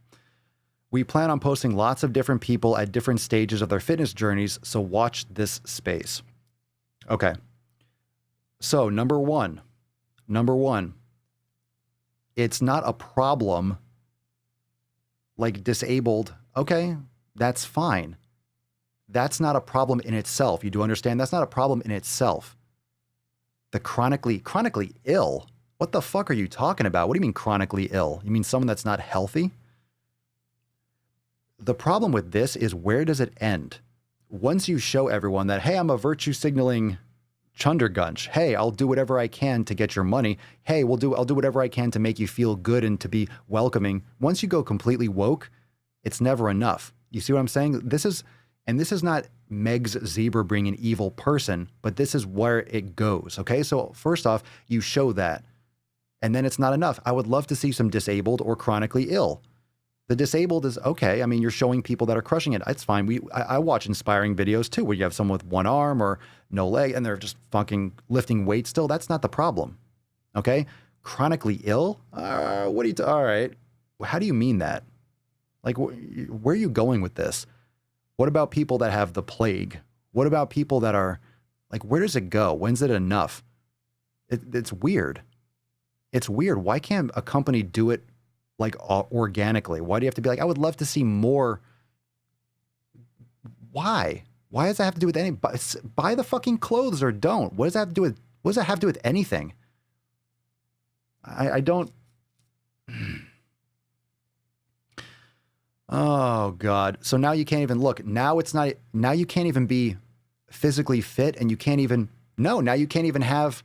We plan on posting lots of different people at different stages of their fitness journeys, so watch this space. Okay. So, number one, it's not a problem like disabled. Okay, that's fine. That's not a problem in itself. You do understand? That's not a problem in itself. The chronically ill? What the fuck are you talking about? What do you mean chronically ill? You mean someone that's not healthy? The problem with this is, where does it end? Once you show everyone that, hey, I'm a virtue signaling chundergunch. Hey, I'll do whatever I can to get your money. Hey, I'll do whatever I can to make you feel good and to be welcoming. Once you go completely woke, it's never enough. You see what I'm saying? This is not Meg's Zebra being an evil person, but this is where it goes. Okay, so first off, you show that, and then it's not enough. I would love to see some disabled or chronically ill. The disabled is okay. I mean, you're showing people that are crushing it. It's fine. I watch inspiring videos too, where you have someone with one arm or no leg and they're just fucking lifting weights still. That's not the problem. Okay. Chronically ill. All right. how do you mean that? Like, where are you going with this? What about people that have the plague? What about people that are, like, where does it go? When's it enough? It's weird. It's weird. Why can't a company do it, like, organically? Why do you have to be like, I would love to see more? Why? Why does that have to do with any? Buy the fucking clothes or don't. What does that have to do with? What does that have to do with anything? I don't. Oh God! So now you can't even look. Now it's not. Now you can't even be physically fit, and you can't even. No, now you can't even have.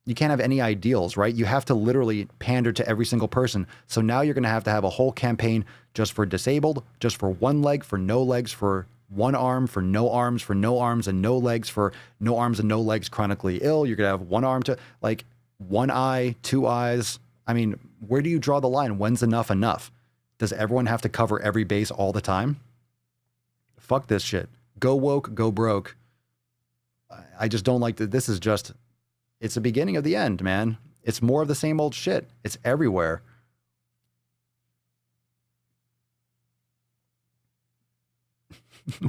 You can't have any ideals, right? You have to literally pander to every single person. So now you're going to have a whole campaign just for disabled, just for one leg, for no legs, for one arm, for no arms, for no arms and no legs, for no arms and no legs, chronically ill. You're going to have one arm to, like, one eye, two eyes. I mean, where do you draw the line? When's enough enough? Does everyone have to cover every base all the time? Fuck this shit. Go woke, go broke. I just don't like that. This is just, it's the beginning of the end, man. It's more of the same old shit. It's everywhere.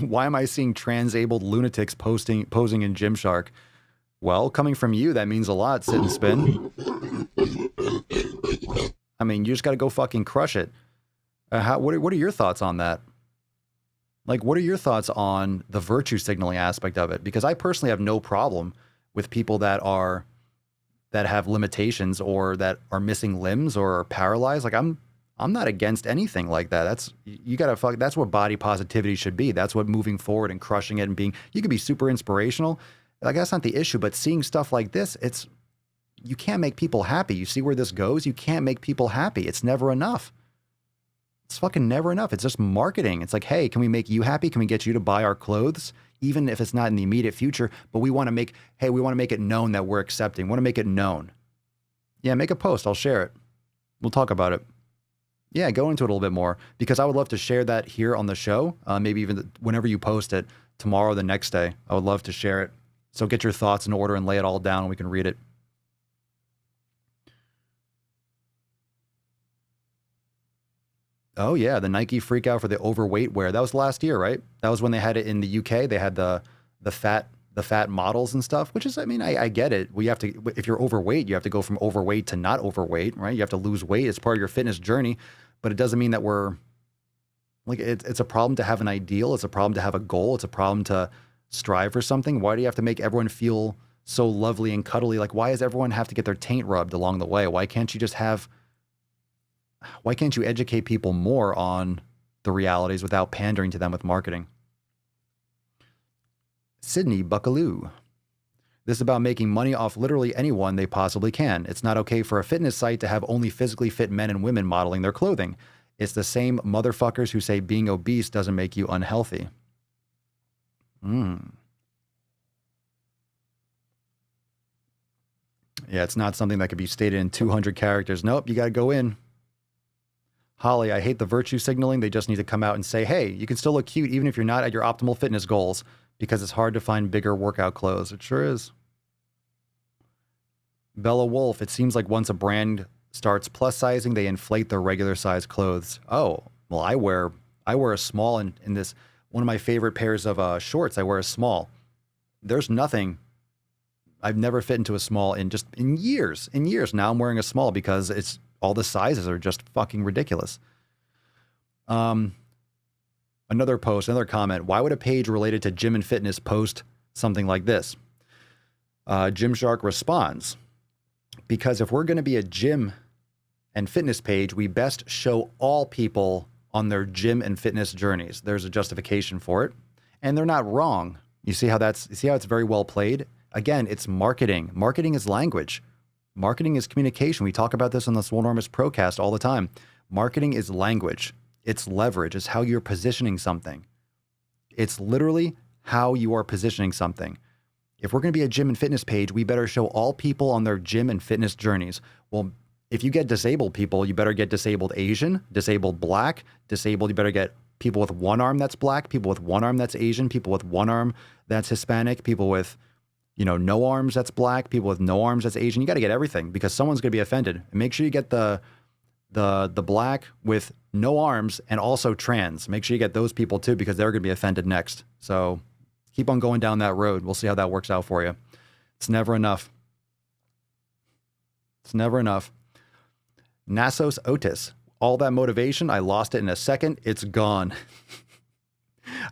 Why am I seeing transabled lunatics posing in Gymshark? Well, coming from you, that means a lot, Sit and Spin. I mean, you just got to go fucking crush it. What are your thoughts on that? Like, what are your thoughts on the virtue signaling aspect of it? Because I personally have no problem with people that have limitations or that are missing limbs or are paralyzed. Like, I'm not against anything like that. That's what body positivity should be. That's what moving forward and crushing it and being, you could be super inspirational. Like, that's not the issue, but seeing stuff like this, you can't make people happy. You see where this goes? You can't make people happy. It's never enough. It's fucking never enough. It's just marketing. It's like, hey, can we make you happy? Can we get you to buy our clothes? Even if it's not in the immediate future, but we want to make it known that we're accepting. We want to make it known. Yeah, make a post. I'll share it. We'll talk about it. Yeah, go into it a little bit more, because I would love to share that here on the show. Maybe even whenever you post it, tomorrow or the next day. I would love to share it. So get your thoughts in order and lay it all down and we can read it. Oh yeah, the Nike freak out for the overweight wear. That was last year, right? That was when they had it in the UK. They had the fat models and stuff, which is, I mean, I get it. If you're overweight, you have to go from overweight to not overweight, right? You have to lose weight. It's part of your fitness journey, but it doesn't mean that it's a problem to have an ideal. It's a problem to have a goal. It's a problem to strive for something. Why do you have to make everyone feel so lovely and cuddly? Like, why does everyone have to get their taint rubbed along the way? Why can't you educate people more on the realities without pandering to them with marketing? Sydney Buckaloo. This is about making money off literally anyone they possibly can. It's not okay for a fitness site to have only physically fit men and women modeling their clothing. It's the same motherfuckers who say being obese doesn't make you unhealthy. Yeah, it's not something that could be stated in 200 characters. Nope, you got to go in. Holly, I hate the virtue signaling. They just need to come out and say, hey, you can still look cute even if you're not at your optimal fitness goals, because it's hard to find bigger workout clothes. It sure is. Bella Wolf, it seems like once a brand starts plus sizing, they inflate their regular size clothes. Oh, well, I wear a small in this, one of my favorite pairs of shorts. I wear a small. There's nothing. I've never fit into a small in years. Now I'm wearing a small because all the sizes are just fucking ridiculous. Another comment. Why would a page related to gym and fitness post something like this? Gymshark responds, because if we're going to be a gym and fitness page, we best show all people on their gym and fitness journeys. There's a justification for it, and they're not wrong. You see how it's very well played? Again, it's marketing. Marketing is language. Marketing is communication. We talk about this on the Swolenormous Procast all the time. Marketing is language. It's leverage. It's how you're positioning something. It's literally how you are positioning something. If we're going to be a gym and fitness page, we better show all people on their gym and fitness journeys. Well, if you get disabled people, you better get disabled Asian, disabled Black, disabled. You better get people with one arm that's Black, people with one arm that's Asian, people with one arm that's Hispanic, people with, no arms that's Black, people with no arms that's Asian. You got to get everything, because someone's going to be offended. And make sure you get the the black with no arms and also trans. Make sure you get those people too, because they're going to be offended next. So keep on going down that road. We'll see how that works out for you. It's never enough. It's never enough. Nassos Otis. All that motivation, I lost it in a second. It's gone.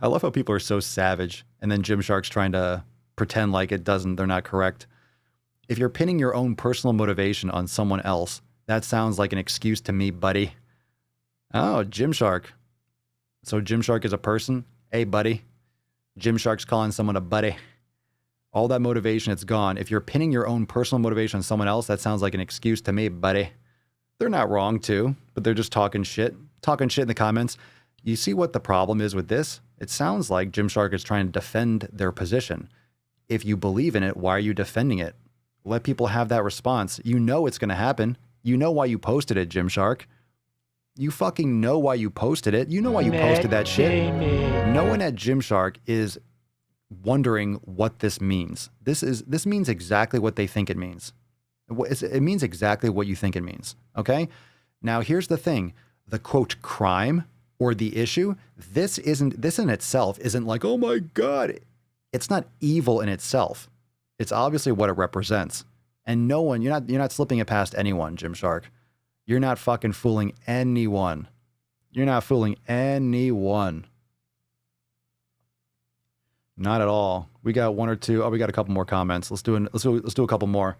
I love how people are so savage. And then Gymshark's trying to pretend like they're not correct. If you're pinning your own personal motivation on someone else, that sounds like an excuse to me, buddy. Oh, Gymshark. So Gymshark is a person? Hey, buddy. Gymshark's calling someone a buddy. All that motivation, it's gone. If you're pinning your own personal motivation on someone else, that sounds like an excuse to me, buddy. They're not wrong, too, but they're just talking shit. Talking shit in the comments. You see what the problem is with this? It sounds like Gymshark is trying to defend their position. If you believe in it, why are you defending it? Let people have that response. You know it's going to happen. You know why you posted it, Gymshark. You fucking know why you posted it. You know why you posted that shit. No one at Gymshark is wondering what this means. This means exactly what they think it means. It means exactly what you think it means. Okay? Now, here's the thing. The quote crime or the issue, this in itself isn't like, oh my God. It's not evil in itself. It's obviously what it represents. And no one, you're not slipping it past anyone, Gymshark. You're not fucking fooling anyone. You're not fooling anyone. Not at all. We got one or two. Oh, we got a couple more comments. Let's do a couple more.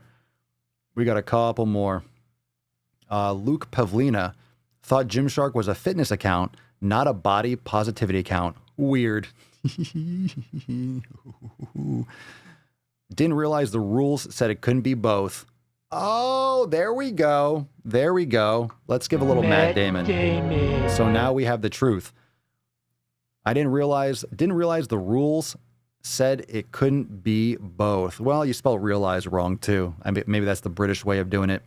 We got a couple more. Luke Pavlina thought Gymshark was a fitness account, not a body positivity account. Weird. Didn't realize the rules said it couldn't be both. Oh, there we go. There we go. Let's give a little Matt Damon. So now we have the truth. I didn't realize the rules said it couldn't be both. Well, you spelled realize wrong too. I mean, maybe that's the British way of doing it.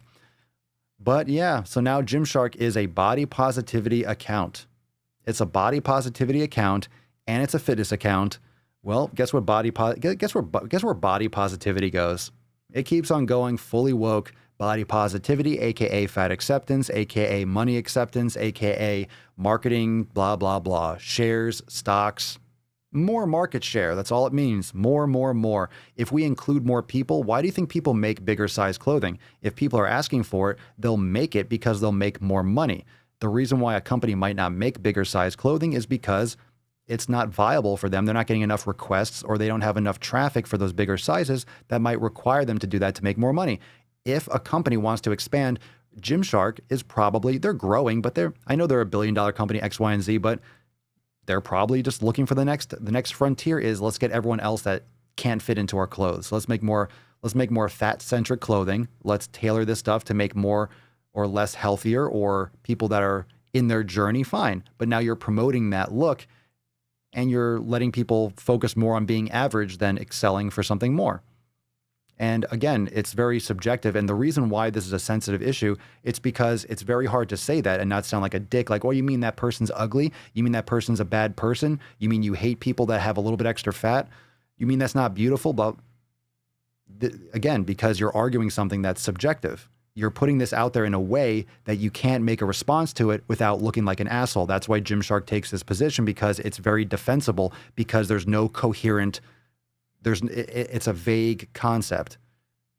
But yeah, so now Gymshark is a body positivity account. It's a body positivity account and it's a fitness account. Well, guess where body positivity goes? It keeps on going, fully woke body positivity, aka fat acceptance, aka money acceptance, aka marketing, blah blah blah, shares, stocks, more market share. That's all it means. More. If we include more people, why do you think people make bigger size clothing? If people are asking for it, they'll make it because they'll make more money. The reason why a company might not make bigger size clothing is because it's not viable for them. They're not getting enough requests or they don't have enough traffic for those bigger sizes that might require them to do that to make more money. If a company wants to expand, Gymshark is probably, they're growing, but I know they're a $1 billion company, X, Y, and Z, but they're probably just looking for the next frontier is let's get everyone else that can't fit into our clothes. Let's make more fat-centric clothing. Let's tailor this stuff to make more or less healthier or people that are in their journey, fine. But now you're promoting that look and you're letting people focus more on being average than excelling for something more. And again, it's very subjective. And the reason why this is a sensitive issue, it's because it's very hard to say that and not sound like a dick. Like, oh, you mean that person's ugly? You mean that person's a bad person? You mean you hate people that have a little bit extra fat? You mean that's not beautiful? But again, because you're arguing something that's subjective. You're putting this out there in a way that you can't make a response to it without looking like an asshole. That's why Gymshark takes this position, because it's very defensible, because there's no coherent, it's a vague concept.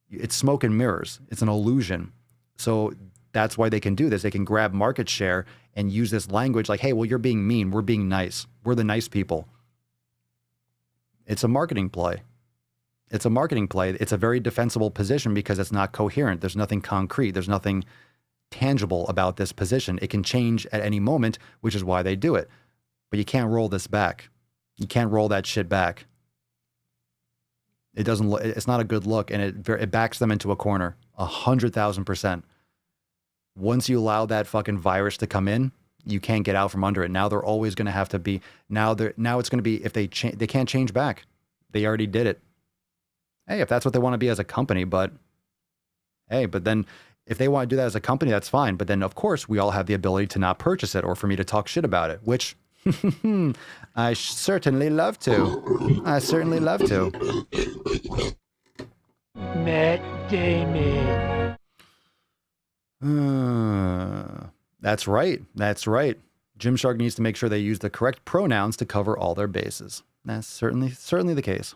It's smoke and mirrors. It's an illusion. So that's why they can do this. They can grab market share and use this language like, hey, well, you're being mean. We're being nice. We're the nice people. It's a marketing play. It's a marketing play. It's a very defensible position because it's not coherent. There's nothing concrete. There's nothing tangible about this position. It can change at any moment, which is why they do it. But you can't roll this back. You can't roll that shit back. It doesn't look, it's not a good look, and it backs them into a corner 100,000%. Once you allow that fucking virus to come in, you can't get out from under it. Now they're always going to have to be, now it's going to be, if they can't change back. They already did it. Hey, if that's what they want to be as a company, but hey, but then if they want to do that as a company, that's fine. But then of course we all have the ability to not purchase it or for me to talk shit about it, which I certainly love to. I certainly love to. Matt Damon. That's right. That's right. Gymshark needs to make sure they use the correct pronouns to cover all their bases. That's certainly the case.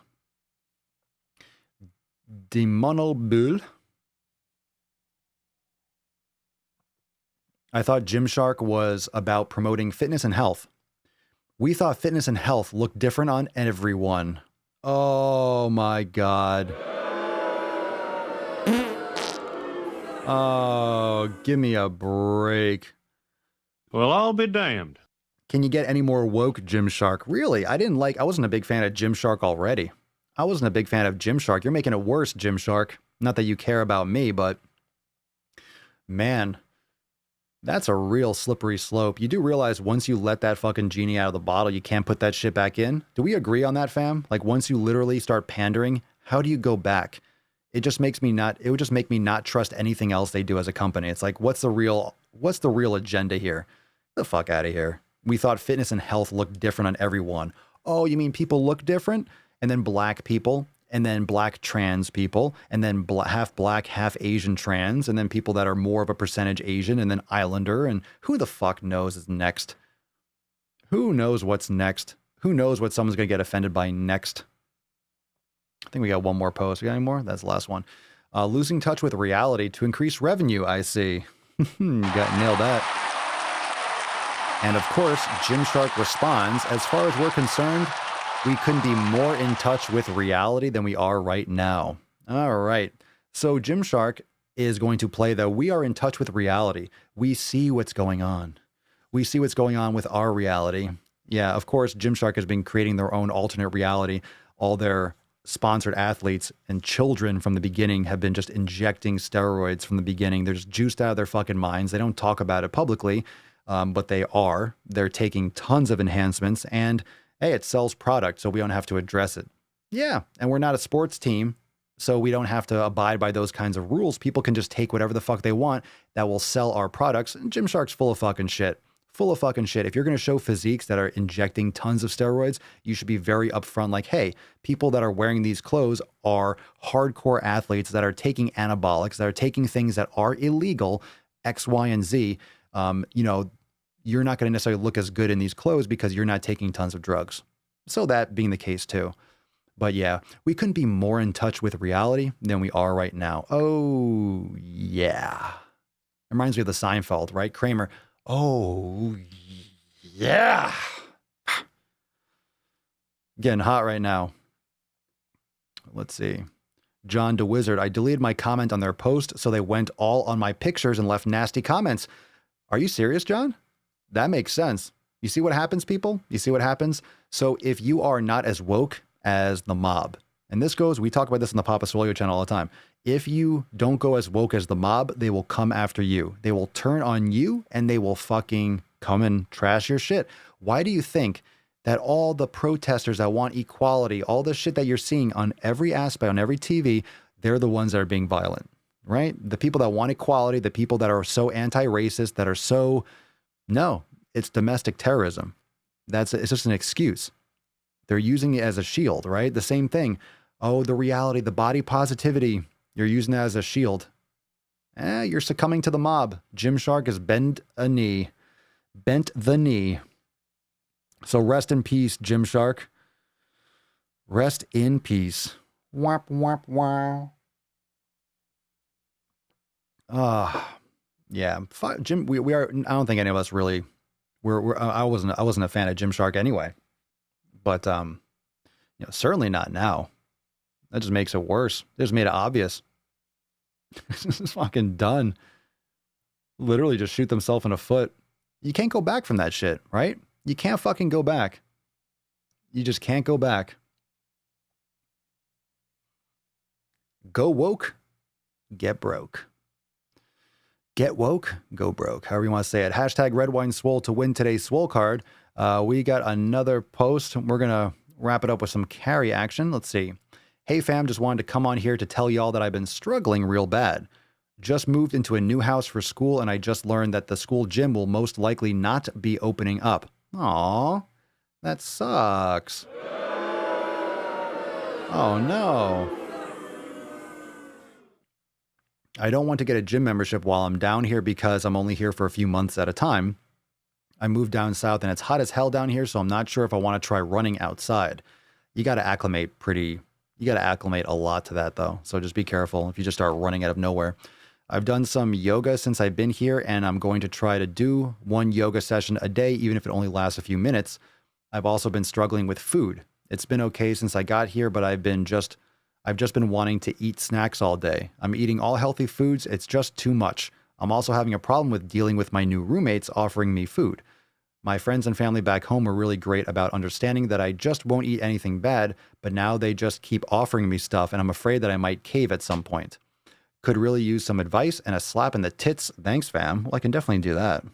Demonal. I thought Gymshark was about promoting fitness and health. We thought fitness and health looked different on everyone. Oh my God. Oh, give me a break. Well, I'll be damned. Can you get any more woke, Gymshark? Really? I wasn't a big fan of Gymshark already. I wasn't a big fan of Gymshark. You're making it worse, Gymshark. Not that you care about me, but man, that's a real slippery slope. You do realize once you let that fucking genie out of the bottle, you can't put that shit back in? Do we agree on that, fam? Like once you literally start pandering, how do you go back? It would just make me not trust anything else they do as a company. It's like, what's the real agenda here? Get the fuck out of here. We thought fitness and health looked different on everyone. Oh, you mean people look different? And then black people, and then black trans people, and then half black, half Asian trans, and then people that are more of a percentage Asian, and then Islander, and who the fuck knows is next? Who knows what's next? Who knows what someone's going to get offended by next? I think we got one more post. We got any more? That's the last one. Losing touch with reality to increase revenue, I see. You got nailed that. And of course, Gymshark responds, as far as we're concerned, we couldn't be more in touch with reality than we are right now. All right. So Gymshark is going to play the we are in touch with reality. We see what's going on. We see what's going on with our reality. Yeah, of course, Gymshark has been creating their own alternate reality. All their sponsored athletes and children from the beginning have been just injecting steroids from the beginning. They're just juiced out of their fucking minds. They don't talk about it publicly, but they are. They're taking tons of enhancements, and hey, it sells product, so we don't have to address it. Yeah, and we're not a sports team, so we don't have to abide by those kinds of rules. People can just take whatever the fuck they want that will sell our products. And Gymshark's full of fucking shit. Full of fucking shit. If you're going to show physiques that are injecting tons of steroids, you should be very upfront like, hey, people that are wearing these clothes are hardcore athletes that are taking anabolics, that are taking things that are illegal, X, Y, and Z. You're not going to necessarily look as good in these clothes because you're not taking tons of drugs. So that being the case too. But yeah, we couldn't be more in touch with reality than we are right now. Oh, yeah. Reminds me of the Seinfeld, right? Kramer. Oh, yeah. Getting hot right now. Let's see. John DeWizard. I deleted my comment on their post, so they went all on my pictures and left nasty comments. Are you serious, John? That makes sense. You see what happens, people? You see what happens? So if you are not as woke as the mob, and this goes, we talk about this on the Papa Swolio channel all the time. If you don't go as woke as the mob, they will come after you. They will turn on you and they will fucking come and trash your shit. Why do you think that all the protesters that want equality, all the shit that you're seeing on every aspect, on every TV, they're the ones that are being violent, right? The people that want equality, the people that are so anti-racist, that are so, no, it's domestic terrorism. It's just an excuse. They're using it as a shield, right? The same thing. Oh, the reality, the body positivity, you're using that as a shield. You're succumbing to the mob. Gymshark has bent the knee. So rest in peace, Gymshark. Rest in peace. Wap, wap, wow. Yeah. Jim, we are, I don't think any of us really, I wasn't a fan of Gymshark anyway, but, certainly not now. That just makes it worse. It just made it obvious. This is fucking done. Literally just shoot themselves in the foot. You can't go back from that shit, right? You can't fucking go back. You just can't go back. Go woke, get broke. Get woke, go broke. However you want to say it. Hashtag Red Wine Swole to win today's Swole card. We got another post. We're going to wrap it up with some carry action. Let's see. Hey fam, just wanted to come on here to tell y'all that I've been struggling real bad. Just moved into a new house for school and I just learned that the school gym will most likely not be opening up. Aw, that sucks. Oh no. I don't want to get a gym membership while I'm down here because I'm only here for a few months at a time. I moved down south and it's hot as hell down here, so I'm not sure if I want to try running outside. You got to acclimate a lot to that though. So just be careful if you just start running out of nowhere. I've done some yoga since I've been here, and I'm going to try to do one yoga session a day, even if it only lasts a few minutes. I've also been struggling with food. It's been okay since I got here, but I've just been wanting to eat snacks all day. I'm eating all healthy foods. It's just too much. I'm also having a problem with dealing with my new roommates offering me food. My friends and family back home were really great about understanding that I just won't eat anything bad, but now they just keep offering me stuff, and I'm afraid that I might cave at some point. Could really use some advice and a slap in the tits. Thanks, fam. Well, I can definitely do that.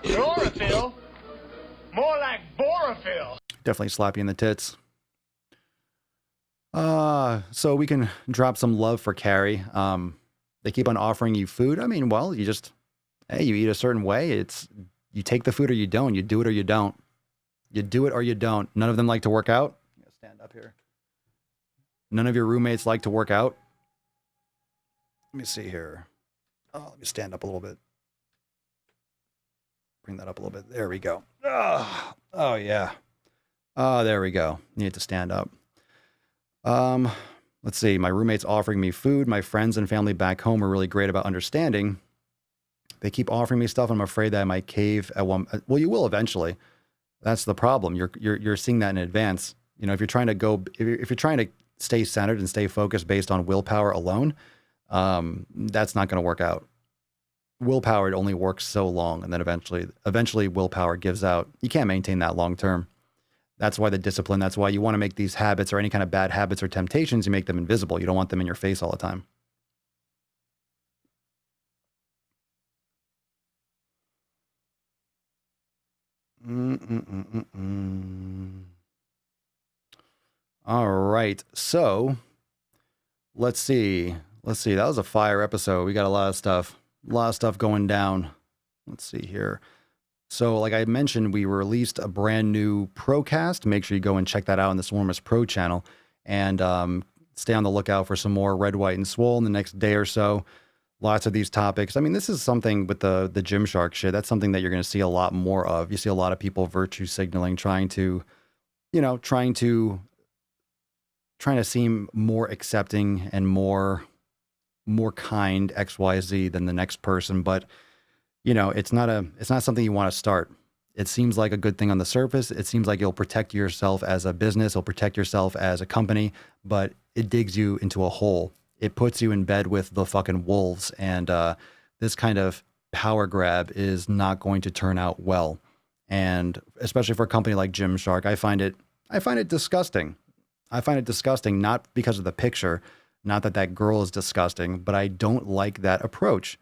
Chlorophyll? More like borophyll. Definitely slap you in the tits. So we can drop some love for Carrie. They keep on offering you food. I mean, well, you eat a certain way. You take the food or you don't. You do it or you don't. You do it or you don't. None of them like to work out. I'm gonna stand up here. None of your roommates like to work out. Let me see here. Oh, let me stand up a little bit. Bring that up a little bit. There we go. Oh yeah. Oh, there we go. Need to stand up. Let's see. My roommate's offering me food. My friends and family back home are really great about understanding. They keep offering me stuff. I'm afraid that I might cave at one. Well, you will eventually. That's the problem. You're seeing that in advance. You know, if you're trying to stay centered and stay focused based on willpower alone, that's not going to work out. Willpower, it only works so long, and then eventually willpower gives out. You can't maintain that long term. That's why the discipline, that's why you want to make these habits or any kind of bad habits or temptations, you make them invisible. You don't want them in your face all the time. All right. So let's see. That was a fire episode. We got a lot of stuff going down. Let's see here. So like I mentioned, we released a brand new Procast. Make sure you go and check that out on the Swolenormous Pro channel, and stay on the lookout for some more Red, White, and Swole in the next day or so. Lots of these topics. I mean, this is something with the Gymshark shit. That's something that you're going to see a lot more of. You see a lot of people virtue signaling, trying to seem more accepting and more kind XYZ than the next person. But, you know, it's not something you want to start. It seems like a good thing on the surface. It seems like you'll protect yourself as a business. You'll protect yourself as a company, but it digs you into a hole. It puts you in bed with the fucking wolves. And this kind of power grab is not going to turn out well. And especially for a company like Gymshark, I find it disgusting. I find it disgusting, not because of the picture, not that girl is disgusting, but I don't like that approach.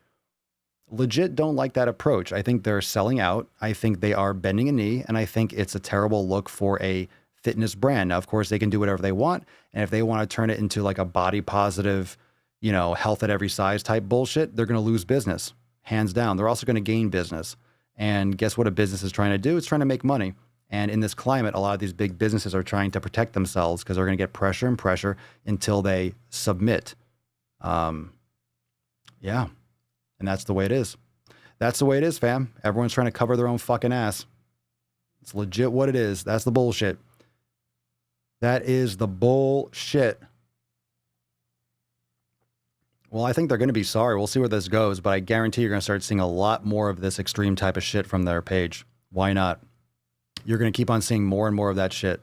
Legit don't like that approach. I think they're selling out. I think they are bending a knee, and I think it's a terrible look for a fitness brand. Now, of course, they can do whatever they want, and if they want to turn it into like a body positive, health at every size type bullshit, they're going to lose business, hands down. They're also going to gain business. And guess what a business is trying to do? It's trying to make money. And in this climate, a lot of these big businesses are trying to protect themselves because they're going to get pressure and pressure until they submit. Yeah. And that's the way it is. That's the way it is, fam. Everyone's trying to cover their own fucking ass. It's legit what it is. That's the bullshit. That is the bullshit. Well, I think they're going to be sorry. We'll see where this goes, but I guarantee you're going to start seeing a lot more of this extreme type of shit from their page. Why not? You're going to keep on seeing more and more of that shit.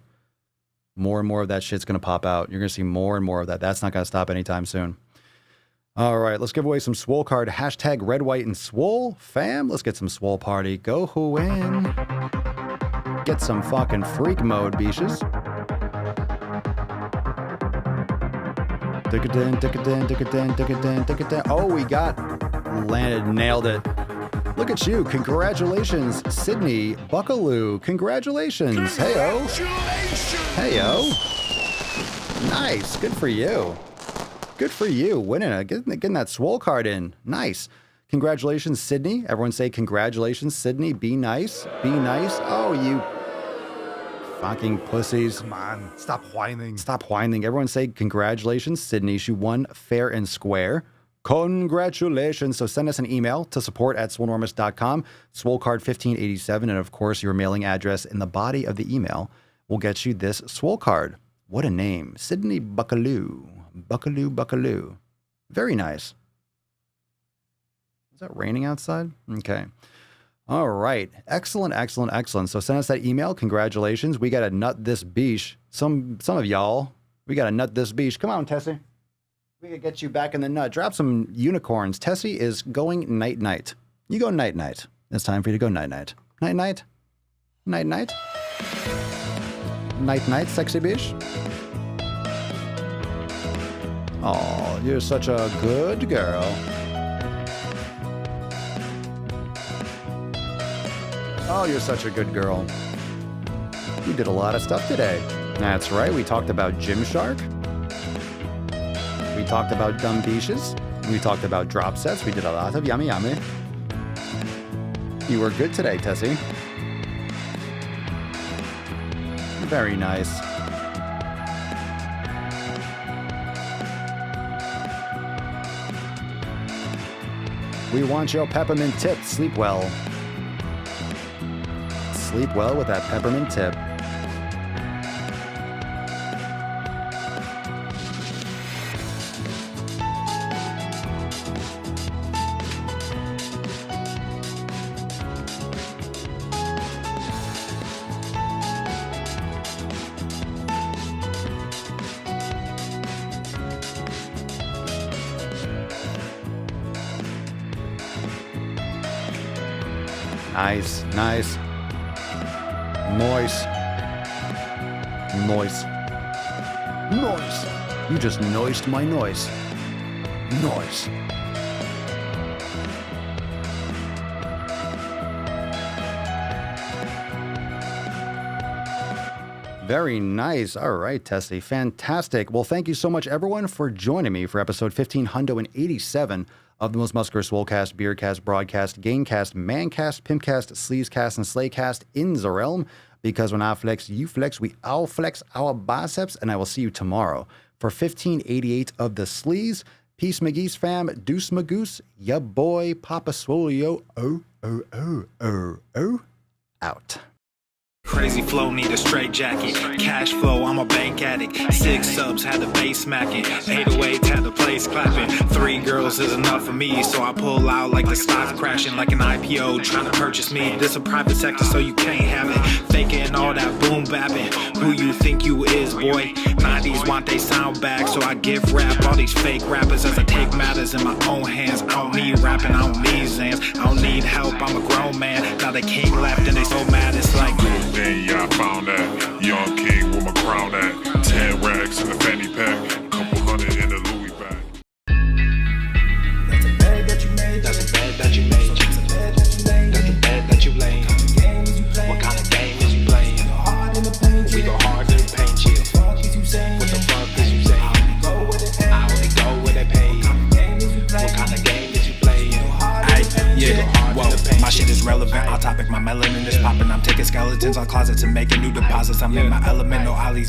More and more of that shit's going to pop out. You're going to see more and more of that. That's not going to stop anytime soon. All right, let's give away some Swole card. Hashtag Red, White, and Swole. Fam, let's get some Swole party. Go who in. Get some fucking freak mode, beaches. Oh, we landed, nailed it. Look at you. Congratulations, Sydney Buckaloo. Congratulations. Hey-o. Hey-o. Nice. Good for you. Good for you. Winning it. Getting that Swole card in. Nice. Congratulations, Sydney. Everyone say congratulations, Sydney. Be nice. Be nice. Oh, you Fucking pussies. Come on, stop whining. Stop whining. Everyone say congratulations, Sydney. She won fair and square. Congratulations. So send us an email to support@swolenormous.com, SwoleCard1587, and of course your mailing address in the body of the email will get you this Swole card. What a name. Sydney Buckaloo. Buckaloo. Very nice. Is that raining outside? Okay. All right. Excellent. So send us that email. Congratulations. We got to nut this beach. Some of y'all, we got to nut this beach. Come on, Tessie. We got to get you back in the nut. Drop some unicorns. Tessie is going night-night. You go night-night. It's time for you to go night-night. Night-night. Night-night. Night-night, sexy beach. Oh, you're such a good girl. Oh, you're such a good girl. You did a lot of stuff today. That's right. We talked about Gymshark. We talked about dumb beaches. We talked about drop sets. We did a lot of yummy. You were good today, Tessie. Very nice. We want your peppermint tip. Sleep well. Sleep well with that peppermint tip. Nice. Nice. You just noised my noise. Noise. Very nice. All right, Tessie. Fantastic. Well, thank you so much, everyone, for joining me for episode 1587 of the most muscular Swolecast, Beercast, Broadcast, Gamecast, Mancast, Pimpcast, Sleazecast, and Slaycast in the realm. Because when I flex, you flex, we all flex our biceps, and I will see you tomorrow for 1588 of the Sleaze. Peace, McGee's fam. Deuce Magoose. Ya boy, Papa Swolio. Out. Crazy flow, need a straight jacket. Cash flow, I'm a bank addict. 6 subs, had the bass smacking. 808, had the place clapping. 3 girls is enough for me, so I pull out like the stock crashing. Like an IPO, trying to purchase me. This a private sector, so you can't have it. Faking all that boom bapping. Who you think you is, boy? 90s want they sound back, so I give rap all these fake rappers as I take matters in my own hands. I don't need rapping, I don't need Zans. I don't need help, I'm a grown man. Now they king left and they so mad, it's like yeah, I found that young king with my crown at 10 racks in the fanny pack, couple hundred in the Louis bag. that's a bed that you made. That's a bed that you made. That's a bed that you laid. What kind of game is you playing? We go hard in the paint, yeah. What the fuck is you saying? I only go where they pay. What kind of game is you playing? Yeah, whoa, my shit is relevant. On topic, my melanin is popping. I'm taking skeletons on closets and making new deposits. I'm in my element, no ollies. These